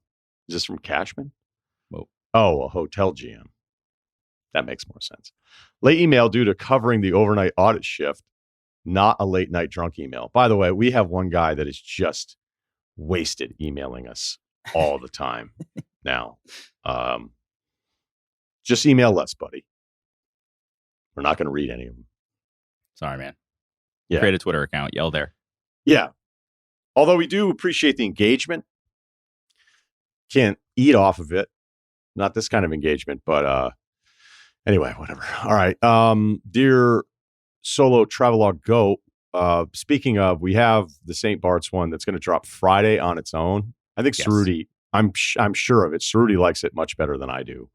Is this from Cashman? Whoa. Oh, a hotel GM. That makes more sense. Late email due to covering the overnight audit shift, not a late night drunk email. By the way, we have one guy that is just wasted emailing us all the time now. Just email less, buddy. We're not going to read any of them. Sorry, man. Yeah. Create a Twitter account. Yell there. Yeah. Although we do appreciate the engagement. Can't eat off of it. Not this kind of engagement, but anyway, whatever. All right. Dear Solo Travelogue Go, speaking of, we have the St. Bart's one that's going to drop Friday on its own. I think Ceruti, I'm sure of it. Ceruti likes it much better than I do.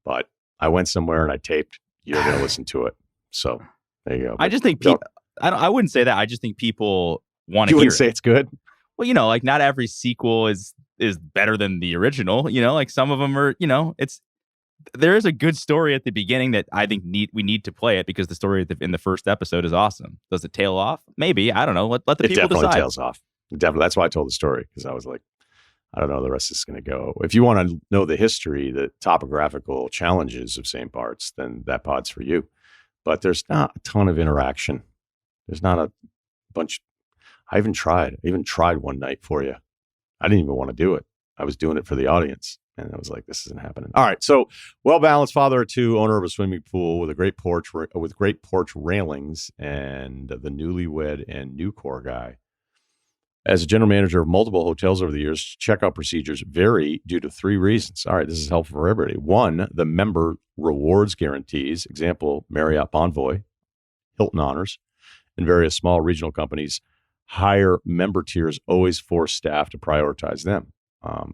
But I went somewhere and I taped. You're going to listen to it. So there you go. I just think people, I wouldn't say that. I just think people want to hear it. You wouldn't say it's good? Well, like not every sequel is better than the original. Like some of them are, there is a good story at the beginning that I think we need to play it because the story in the first episode is awesome. Does it tail off? Maybe. I don't know. Let the people decide. It definitely tails off. Definitely. That's why I told the story, because I was like, I don't know, the rest is going to go. If you want to know the history, the topographical challenges of St. Bart's, then that pod's for you. But there's not a ton of interaction. There's not a bunch. I even tried one night for you. I didn't even want to do it. I was doing it for the audience. And I was like, this isn't happening. All right. So well-balanced father of two, owner of a swimming pool with a great porch, with great porch railings, and the newlywed and new core guy. As a general manager of multiple hotels over the years, checkout procedures vary due to 3 reasons. All right. This is helpful for everybody. 1, the member rewards guarantees. Example, Marriott Bonvoy, Hilton Honors, and various small regional companies. Higher member tiers always force staff to prioritize them.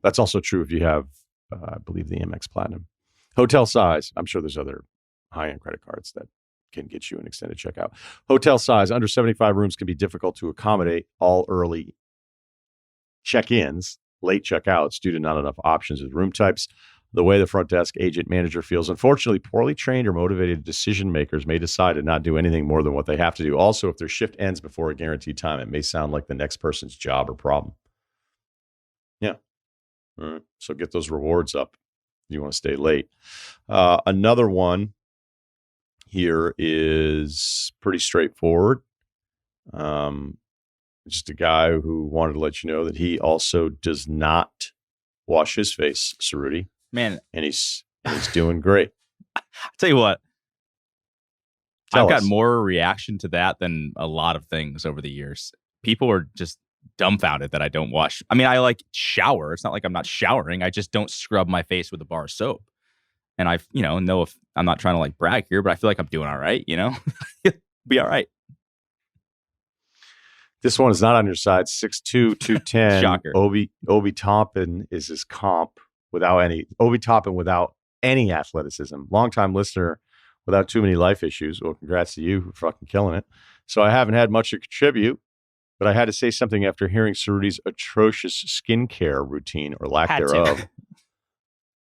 That's also true if you have, I believe, the Amex Platinum. Hotel size. I'm sure there's other high-end credit cards that can get you an extended checkout. Hotel size. Under 75 rooms can be difficult to accommodate all early check-ins, late checkouts due to not enough options with room types. The way the front desk agent manager feels. Unfortunately, poorly trained or motivated decision makers may decide to not do anything more than what they have to do. Also, if their shift ends before a guaranteed time, it may sound like the next person's job or problem. Yeah. All right. So get those rewards up if you want to stay late. Another one here is pretty straightforward. Just a guy who wanted to let you know that he also does not wash his face, Ceruti. Man, and he's doing great. I'll tell you what, I've got more reaction to that than a lot of things over the years. People are just dumbfounded that I don't wash. I mean, I like shower. It's not like I'm not showering. I just don't scrub my face with a bar of soap. And I, know if I'm not trying to like brag here, but I feel like I'm doing all right. Be all right. This one is not on your side. 6'2", 210. Shocker. Obi Toppin is his comp without any athleticism. Longtime listener without too many life issues. Well, congrats to you for fucking killing it. So I haven't had much to contribute, but I had to say something after hearing Ceruti's atrocious skincare routine or lack thereof.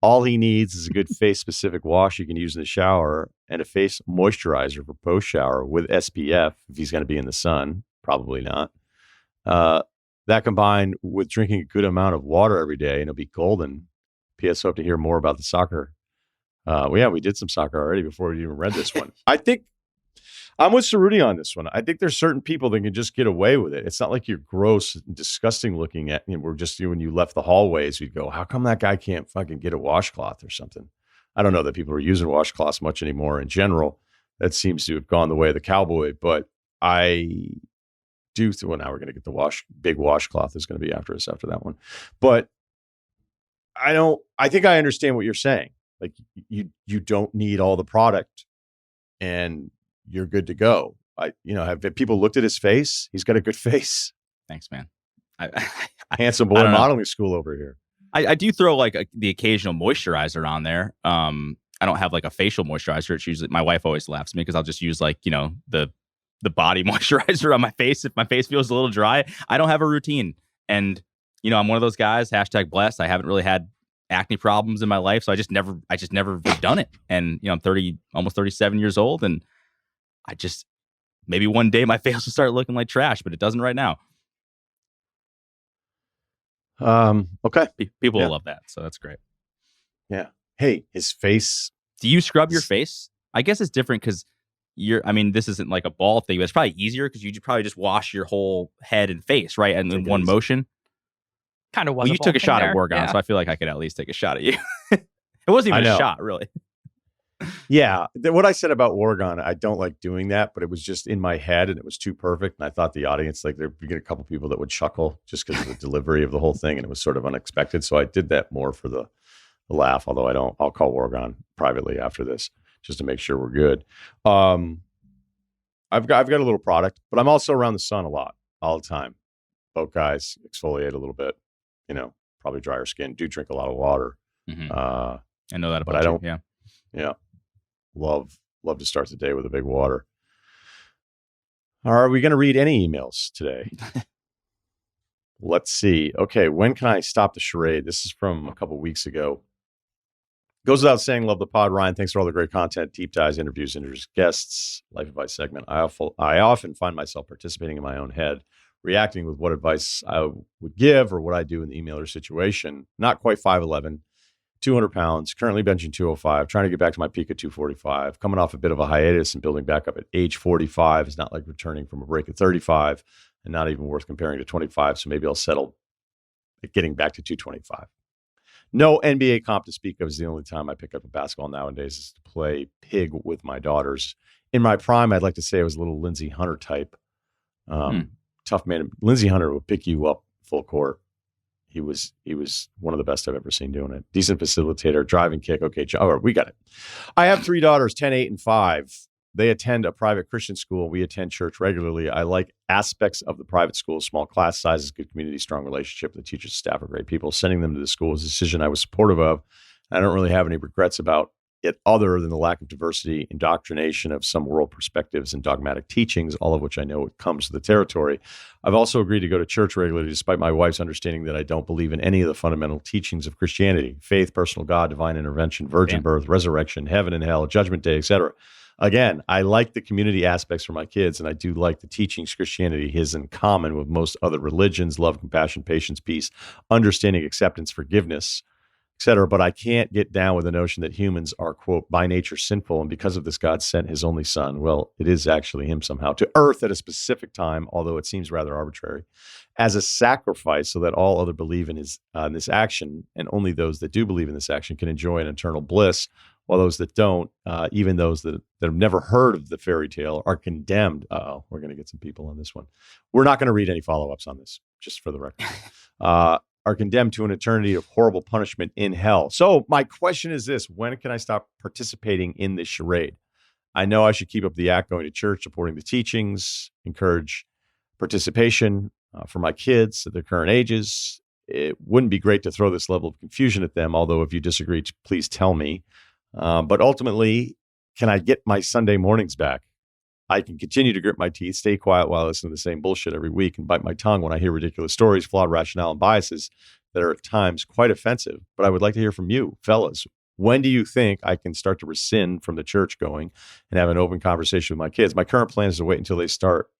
All he needs is a good face-specific wash you can use in the shower and a face moisturizer for post-shower with SPF if he's going to be in the sun. Probably not. That combined with drinking a good amount of water every day, and it'll be golden. P.S. Hope to hear more about the soccer. We did some soccer already before we even read this one. I think I'm with Ceruti on this one. I think there's certain people that can just get away with it. It's not like you're gross and disgusting looking at. We're just when you left the hallways, we'd go, how come that guy can't fucking get a washcloth or something? I don't know that people are using washcloths much anymore in general. That seems to have gone the way of the cowboy, but I do. Well, now we're going to get the big washcloth is going to be after us after that one. But I think I understand what you're saying. Like you don't need all the product and you're good to go. Have people looked at his face? He's got a good face. Thanks, man. Handsome boy modeling school over here. I do throw like the occasional moisturizer on there. I don't have like a facial moisturizer. It's usually, my wife always laughs at me because I'll just use like, the body moisturizer on my face. If my face feels a little dry, I don't have a routine. And, I'm one of those guys, #blessed. I haven't really had acne problems in my life. So I just never done it. And, I'm 30, almost 37 years old. And maybe one day my face will start looking like trash, but it doesn't right now. Okay. People will love that. So that's great. Yeah. Hey, his face. Do you scrub your face? I guess it's different because this isn't like a ball thing, but it's probably easier because you probably just wash your whole head and face, right? And in one motion. Kind of was. Well, you took a shot at Wargon, so I feel like I could at least take a shot at you. It wasn't even a shot, really. Yeah. What I said about Wargon, I don't like doing that, but it was just in my head and it was too perfect. And I thought the audience, like there'd be a couple people that would chuckle just because of the delivery of the whole thing. And it was sort of unexpected. So I did that more for the laugh, although I'll call Wargon privately after this just to make sure we're good. I've got a little product, but I'm also around the sun a lot, all the time. Both guys exfoliate a little bit, probably drier skin, do drink a lot of water. Mm-hmm. I know that about but I don't, you. Yeah. Love to start the day with a big water. Are we going to read any emails today? Let's see. Okay. When can I stop the charade? This is from a couple weeks ago. Goes without saying, love the pod, Ryan. Thanks for all the great content, deep dives, interviews, guests, life advice segment. I often find myself participating in my own head, reacting with what advice I would give or what I do in the email or situation. Not quite 5'11", 200 pounds, currently benching 205, trying to get back to my peak at 245, coming off a bit of a hiatus and building back up at age 45 is not like returning from a break at 35 and not even worth comparing to 25. So maybe I'll settle at getting back to 225. No NBA comp to speak of is the only time I pick up a basketball nowadays is to play pig with my daughters. In my prime, I'd like to say I was a little Lindsey Hunter type. Tough man. Lindsey Hunter would pick you up full court. He was one of the best I've ever seen doing it. Decent facilitator, driving kick. Okay, all right, we got it. I have 3 daughters, 10, 8, and 5. They attend a private Christian school. We attend church regularly. I like aspects of the private school, small class sizes, good community, strong relationship. The teachers, staff are great people. Sending them to the school was a decision I was supportive of. I don't really have any regrets about it other than the lack of diversity, indoctrination of some world perspectives and dogmatic teachings, all of which I know comes to the territory. I've also agreed to go to church regularly, despite my wife's understanding that I don't believe in any of the fundamental teachings of Christianity: faith, personal God, divine intervention, virgin birth, resurrection, heaven and hell, judgment day, etc. Again, I like the community aspects for my kids, and I do like the teachings Christianity has in common with most other religions: love, compassion, patience, peace, understanding, acceptance, forgiveness, etc. But I can't get down with the notion that humans are, quote, by nature sinful, and because of this, God sent his only son. Well, it is actually him somehow to earth at a specific time, although it seems rather arbitrary, as a sacrifice so that all other believe in this action, and only those that do believe in this action can enjoy an eternal bliss, while those that don't, even those that have never heard of the fairy tale, are condemned. Uh-oh, we're going to get some people on this one. We're not going to read any follow-ups on this, just for the record. Are condemned to an eternity of horrible punishment in hell. So my question is this: when can I stop participating in this charade? I know I should keep up the act, going to church, supporting the teachings, encourage participation for my kids at their current ages. It wouldn't be great to throw this level of confusion at them, although if you disagree, please tell me. But ultimately, can I get my Sunday mornings back? I can continue to grit my teeth, stay quiet while I listen to the same bullshit every week, and bite my tongue when I hear ridiculous stories, flawed rationale, and biases that are at times quite offensive. But I would like to hear from you, fellas. When do you think I can start to rescind from the church going and have an open conversation with my kids? My current plan is to wait until they start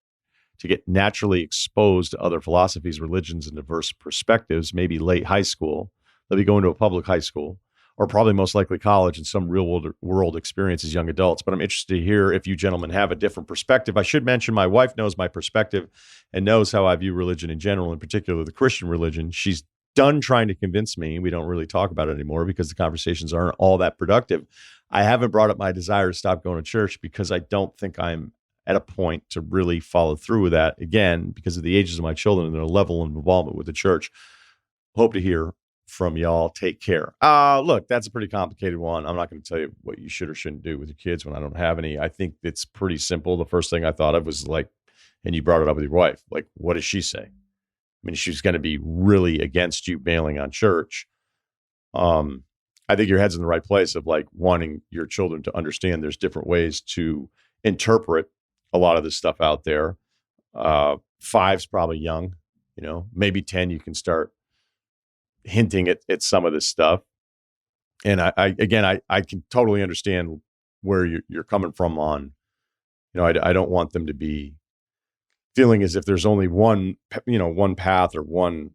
to get naturally exposed to other philosophies, religions, and diverse perspectives, maybe late high school. They'll be going to a public high school, or probably most likely college, and some real world experience as young adults. But I'm interested to hear if you gentlemen have a different perspective. I should mention my wife knows my perspective and knows how I view religion in general, in particular the Christian religion. She's done trying to convince me. We don't really talk about it anymore because the conversations aren't all that productive. I haven't brought up my desire to stop going to church because I don't think I'm at a point to really follow through with that, again, because of the ages of my children and their level of involvement with the church. Hope to hear from y'all. Take care. Look, that's a pretty complicated one. I'm not going to tell you what you should or shouldn't do with your kids when I don't have any. I think it's pretty simple. The first thing I thought of was like, and you brought it up with your wife, like, what does she say? I mean, she's going to be really against you bailing on church. I think your head's in the right place of like wanting your children to understand there's different ways to interpret a lot of this stuff out there. 5's probably young, maybe 10, you can start hinting at some of this stuff. And I can totally understand where you're coming from on, I don't want them to be feeling as if there's only one path or one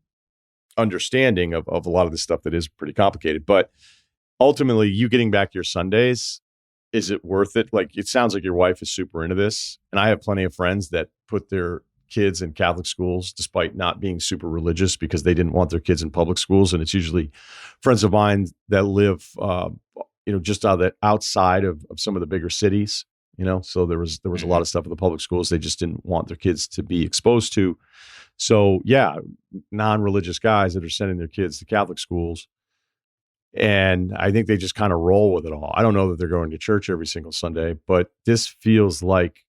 understanding of a lot of this stuff that is pretty complicated. But ultimately, you getting back to your Sundays, is it worth it? Like, it sounds like your wife is super into this. And I have plenty of friends that put their kids in Catholic schools despite not being super religious because they didn't want their kids in public schools. And it's usually friends of mine that live, just outside of some of the bigger cities, so there was a lot of stuff in the public schools they just didn't want their kids to be exposed to. So yeah, non-religious guys that are sending their kids to Catholic schools. And I think they just kind of roll with it all. I don't know that they're going to church every single Sunday, but this feels like,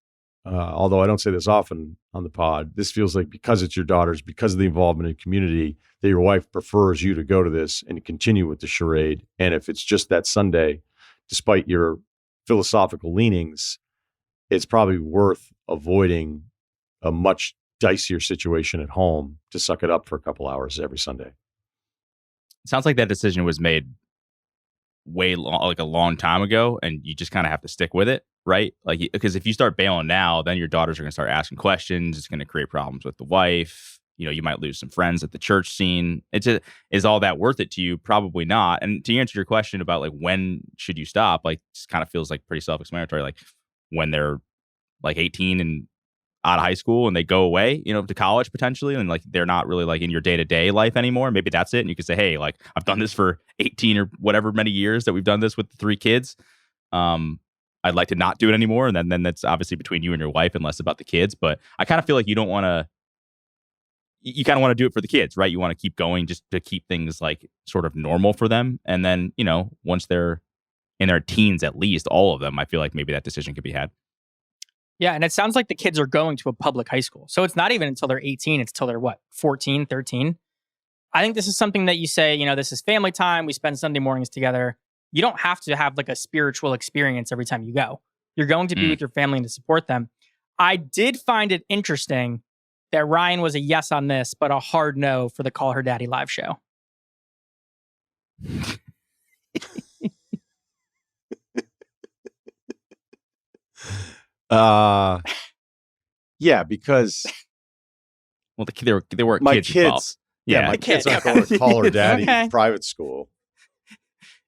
although I don't say this often on the pod, this feels like because it's your daughters, because of the involvement in community, that your wife prefers you to go to this and continue with the charade. And if it's just that Sunday, despite your philosophical leanings, it's probably worth avoiding a much dicier situation at home to suck it up for a couple hours every Sunday. It sounds like that decision was made a long time ago, and you just kind of have to stick with it, right? Like, because if you start bailing now, then your daughters are going to start asking questions. It's going to create problems with the wife. You might lose some friends at the church scene. Is all that worth it to you? Probably not. And to answer your question about like when should you stop, like, it kind of feels like pretty self-explanatory. Like when they're like 18 and out of high school and they go away, to college potentially, and like they're not really like in your day-to-day life anymore. Maybe that's it. And you can say, hey, like I've done this for 18 or whatever many years that we've done this with the 3 kids. I'd like to not do it anymore. And then that's obviously between you and your wife and less about the kids. But I kind of feel like you kind of want to do it for the kids, right? You want to keep going just to keep things like sort of normal for them. And then, once they're in their teens, at least all of them, I feel like maybe that decision could be had. Yeah, and it sounds like the kids are going to a public high school. So it's not even until they're 18, it's till they're 14, 13. I think this is something that you say, this is family time. We spend Sunday mornings together. You don't have to have like a spiritual experience every time you go. You're going to be with your family and to support them. I did find it interesting that Ryan was a yes on this, but a hard no for the Call Her Daddy live show. Yeah, because there were my kids involved. Kids, yeah, my kids aren't going to Call Her Daddy private school.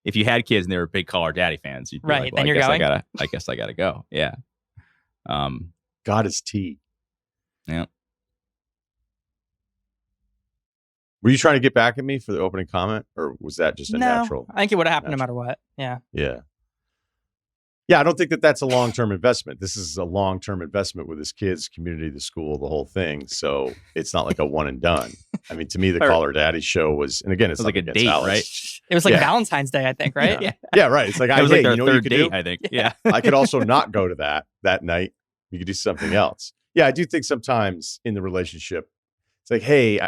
If you had kids and they were big Call Her Daddy fans, you'd be right, like, then you're going. I guess I gotta go. Yeah. God is tea. Yeah. Were you trying to get back at me for the opening comment, or was that just a natural? I think it would have happened no matter what. Yeah. Yeah. Yeah, I don't think that's a long-term investment. This is a long-term investment with his kids, community, the school, the whole thing. So it's not like a one and done. I mean, to me, the Call Her Daddy show was, and again, it's like a date, Alice. Right? It was like Valentine's Day, I think, right? Yeah, right. It's like, it was like their you know what you third could date, do? I think. Yeah. I could also not go to that night. You could do something else. Yeah, I do think sometimes in the relationship, it's like, hey,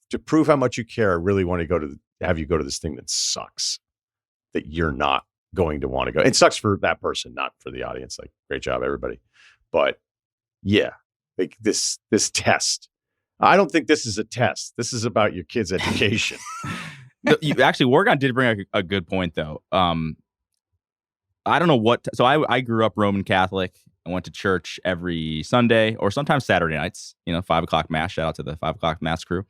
to prove how much you care, I really want to have you go to this thing that sucks, that you're not going to want to go. It sucks for that person, not for the audience. Like, great job, everybody. But yeah, like this test. I don't think this is a test. This is about your kid's education. Actually, Wargon did bring a good point, though. I don't know what. So I grew up Roman Catholic. I went to church every Sunday or sometimes Saturday nights. 5:00 mass. Shout out to the 5:00 mass crew.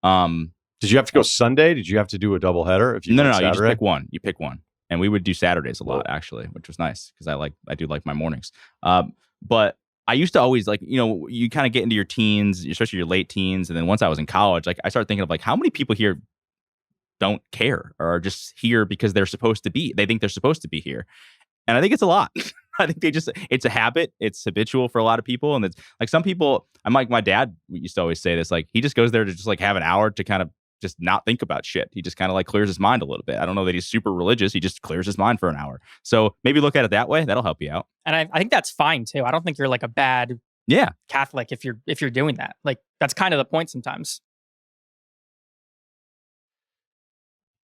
Did you have to go Sunday? Did you have to do a doubleheader? If you No. Saturday? You just pick one. You pick one. And we would do Saturdays a lot, actually, which was nice because I do like my mornings. But I used to always you kind of get into your teens, especially your late teens. And then once I was in college, like I started thinking of like how many people here don't care or are just here because they think they're supposed to be here. And I think it's a lot. I think it's a habit. It's habitual for a lot of people. And it's like some people, my dad used to always say this, like he just goes there to just like have an hour to kind of just not think about shit. He just kind of like clears his mind a little bit. I don't know that he's super religious. He just clears his mind for an hour. So maybe look at it that way. That'll help you out. And I think that's fine too. I don't think you're like a bad Catholic if you're doing that. Like that's kind of the point sometimes.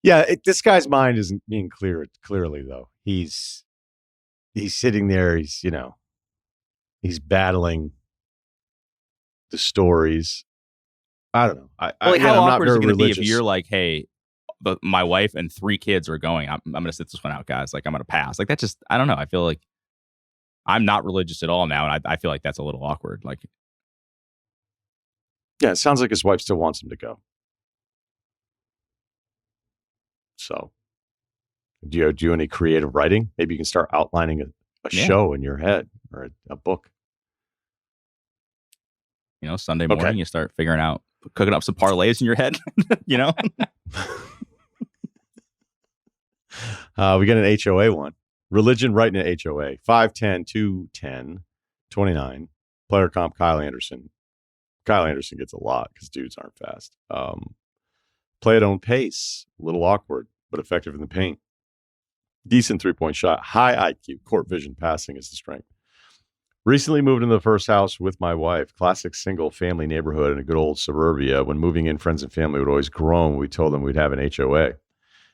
Yeah, this guy's mind isn't being clearly though. He's sitting there. He's battling the stories. I don't know. How awkward is it going to be if you're like, hey, my wife and 3 kids are going. I'm going to sit this one out, guys. Like I'm going to pass. Like that's just, I don't know. I feel like I'm not religious at all now, and I feel like that's a little awkward. Like, yeah, it sounds like his wife still wants him to go. So, do you do any creative writing? Maybe you can start outlining a show in your head or a book. Sunday morning, you start figuring out, cooking up some parlays in your head, We get an HOA one. Religion writing an HOA. 5'10", 210, 29. Player comp, Kyle Anderson. Kyle Anderson gets a lot because dudes aren't fast. Play at own pace. A little awkward, but effective in the paint. Decent three-point shot. High IQ. Court vision. Passing is the strength. Recently moved into the first house with my wife. Classic single-family neighborhood in a good old suburbia. When moving in, friends and family would always groan. We told them we'd have an HOA.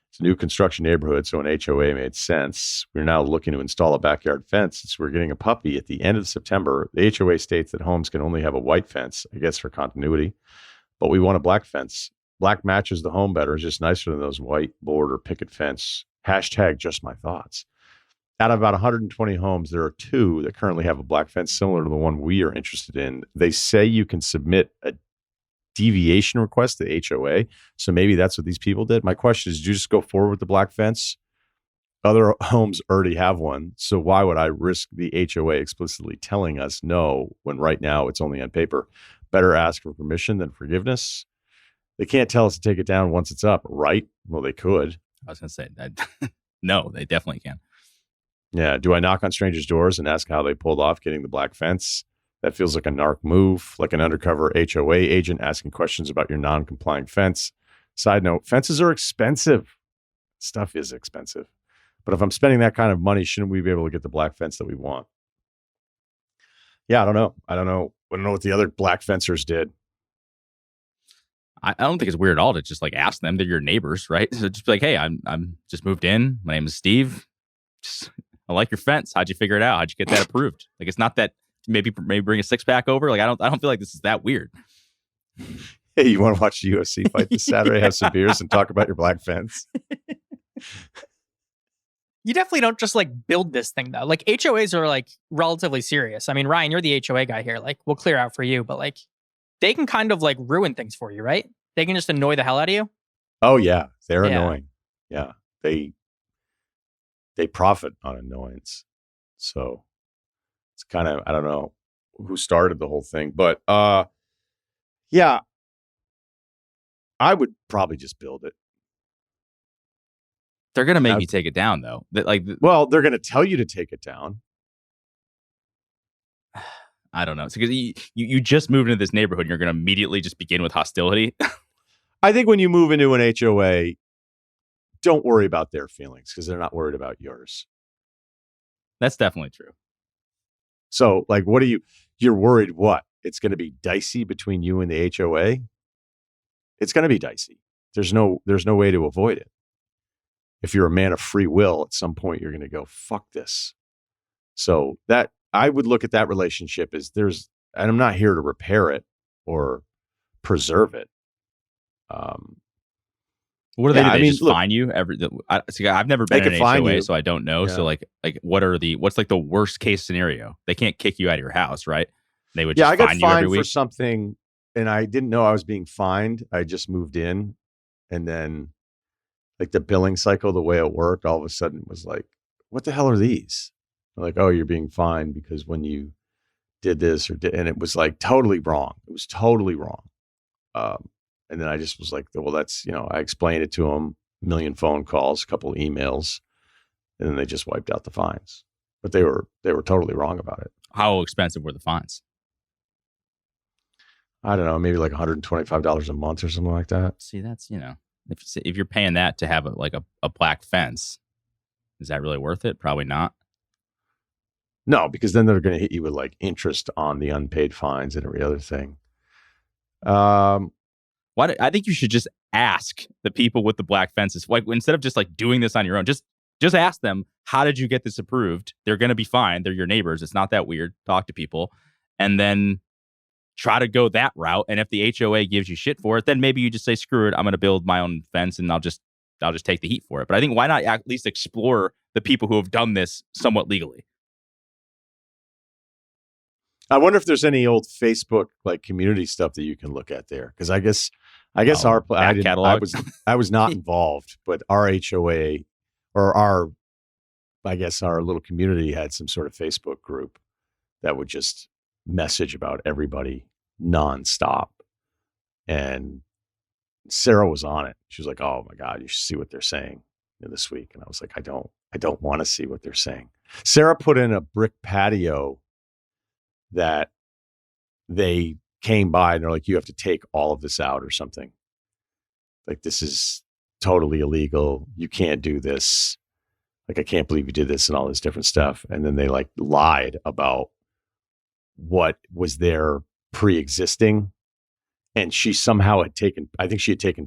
It's a new construction neighborhood, so an HOA made sense. We're now looking to install a backyard fence since we're getting a puppy at the end of September. The HOA states that homes can only have a white fence, I guess for continuity, but we want a black fence. Black matches the home better. It's just nicer than those white board or picket fence. # just my thoughts. Out of about 120 homes, there are 2 that currently have a black fence similar to the one we are interested in. They say you can submit a deviation request to the HOA. So maybe that's what these people did. My question is, did you just go forward with the black fence? Other homes already have one. So why would I risk the HOA explicitly telling us no when right now it's only on paper? Better ask for permission than forgiveness. They can't tell us to take it down once it's up, right? Well, they could. I was going to say that. No, they definitely can. Yeah. Do I knock on strangers' doors and ask how they pulled off getting the black fence? That feels like a narc move, like an undercover HOA agent asking questions about your non-compliant fence. Side note, fences are expensive. Stuff is expensive. But if I'm spending that kind of money, shouldn't we be able to get the black fence that we want? Yeah, I don't know. I don't know what the other black fencers did. I don't think it's weird at all to just like ask them. They're your neighbors, right? So just be like, hey, I'm just moved in. My name is Steve. I like your fence. How'd you figure it out? How'd you get that approved? Like, it's not that maybe bring a 6-pack over. Like, I don't feel like this is that weird. Hey, you want to watch the UFC fight this Saturday? Have some beers and talk about your black fence. You definitely don't just like build this thing though. Like HOAs are like relatively serious. I mean, Ryan, you're the HOA guy here. Like, we'll clear out for you, but like they can kind of like ruin things for you, right? They can just annoy the hell out of you. Oh yeah, they're annoying. Yeah, they profit on annoyance. So it's kind of, I don't know who started the whole thing, but yeah, I would probably just build it. They're gonna make you take it down, though. Well, they're gonna tell you to take it down. I don't know. Because you just moved into this neighborhood, and you're gonna immediately just begin with hostility. I think when you move into an HOA, don't worry about their feelings because they're not worried about yours. That's definitely true. So, like, you're worried what? It's going to be dicey between you and the HOA? It's going to be dicey. There's no way to avoid it. If you're a man of free will, at some point you're going to go, fuck this. So that I would look at that relationship as and I'm not here to repair it or preserve it. What do they do? They just fine you I've never been in an HOA, so I don't know. Yeah. So like what's like the worst case scenario? They can't kick you out of your house, right? They would just fine you every week. For something, and I didn't know I was being fined. I just moved in, and then like the billing cycle, the way it worked, all of a sudden was like, what the hell are these? They're like, oh, you're being fined because when you did this and it was like totally wrong. It was totally wrong. And then I just was like, well, that's, I explained it to them, a million phone calls, a couple emails, and then they just wiped out the fines. But they were totally wrong about it. How expensive were the fines? I don't know, maybe like $125 a month or something like that. See, that's, if you're paying that to have a black fence, is that really worth it? Probably not. No, because then they're going to hit you with like interest on the unpaid fines and every other thing. I think you should just ask the people with the black fences, like instead of just like doing this on your own, just ask them, how did you get this approved? They're going to be fine. They're your neighbors. It's not that weird. Talk to people and then try to go that route. And if the HOA gives you shit for it, then maybe you just say, screw it. I'm going to build my own fence and I'll just take the heat for it. But I think why not at least explore the people who have done this somewhat legally? I wonder if there's any old Facebook like community stuff that you can look at there, because I guess I was not involved, but our HOA or our little community had some sort of Facebook group that would just message about everybody nonstop, and Sarah was on it. She was like, "Oh my God, you should see what they're saying this week," and I was like, "I don't want to see what they're saying." Sarah put in a brick patio that they came by and they're like, you have to take all of this out or something. Like, this is totally illegal. You can't do this. Like, I can't believe you did this and all this different stuff. And then they like lied about what was there pre-existing. And she somehow had taken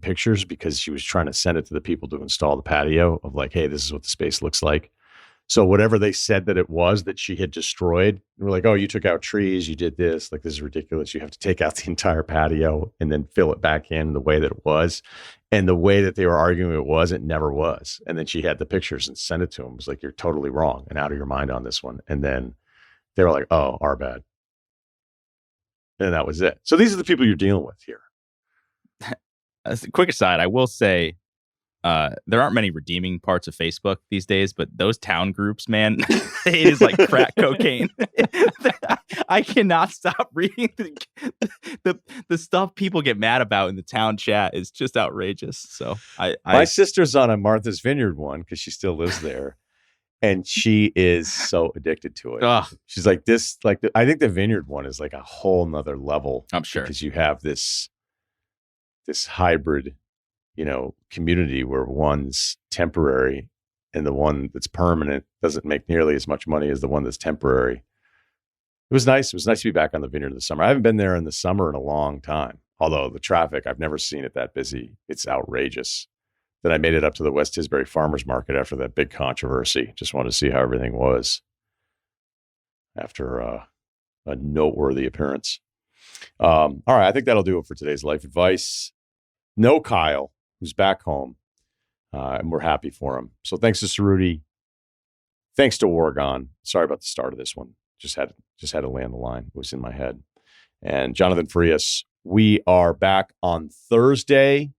pictures because she was trying to send it to the people to install the patio of like, hey, this is what the space looks like. So whatever they said that it was that she had destroyed, we're like, oh, you took out trees, you did this, like this is ridiculous. You have to take out the entire patio and then fill it back in the way that it was. And the way that they were arguing it never was. And then she had the pictures and sent it to them. It was like, you're totally wrong and out of your mind on this one. And then they were like, oh, our bad. And that was it. So these are the people you're dealing with here. As a quick aside, I will say, there aren't many redeeming parts of Facebook these days, but those town groups, man, it is like crack cocaine. I cannot stop reading the stuff people get mad about in the town chat is just outrageous. So my sister's on a Martha's Vineyard one because she still lives there, and she is so addicted to it. Ugh. She's like this, like I think the Vineyard one is like a whole nother level. I'm sure because you have this hybrid, community where one's temporary and the one that's permanent doesn't make nearly as much money as the one that's temporary. It was nice. It was nice to be back on the Vineyard in the summer. I haven't been there in the summer in a long time. Although the traffic, I've never seen it that busy. It's outrageous. Then I made it up to the West Tisbury Farmers Market after that big controversy. Just wanted to see how everything was after a noteworthy appearance. All right. I think that'll do it for today's life advice. No Kyle, who's back home, and we're happy for him. So thanks to Ceruti. Thanks to Wargon. Sorry about the start of this one. Just had to land the line. It was in my head. And Jonathan Frias. We are back on Thursday.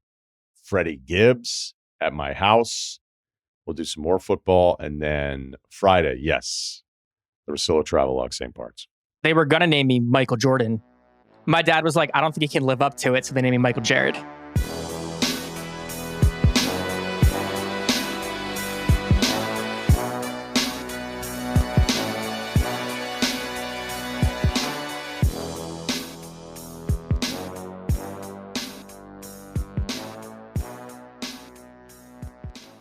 Freddie Gibbs at my house. We'll do some more football. And then Friday, yes, the Russillo Travelog, same parts. They were going to name me Michael Jordan. My dad was like, I don't think he can live up to it. So they named me Michael Jared.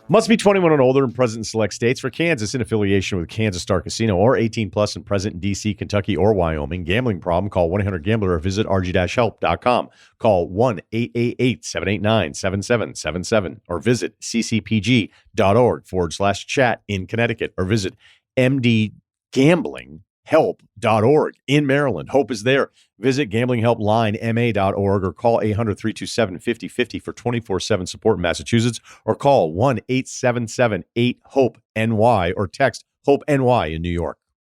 Must be 21 and older and present in select states. For Kansas, in affiliation with Kansas Star Casino, or 18 plus and present in D.C., Kentucky, or Wyoming. Gambling problem? Call 1-800-GAMBLER or visit rg-help.com. Call 1-888-789-7777 or visit ccpg.org/chat in Connecticut or visit mdgamblinghelp.org in Maryland. Hope is there. Visit gamblinghelplinema.org or call 800-327-5050 for 24/7 support in Massachusetts, or call 1-877-8-HOPE-NY or text HOPE-NY in New York.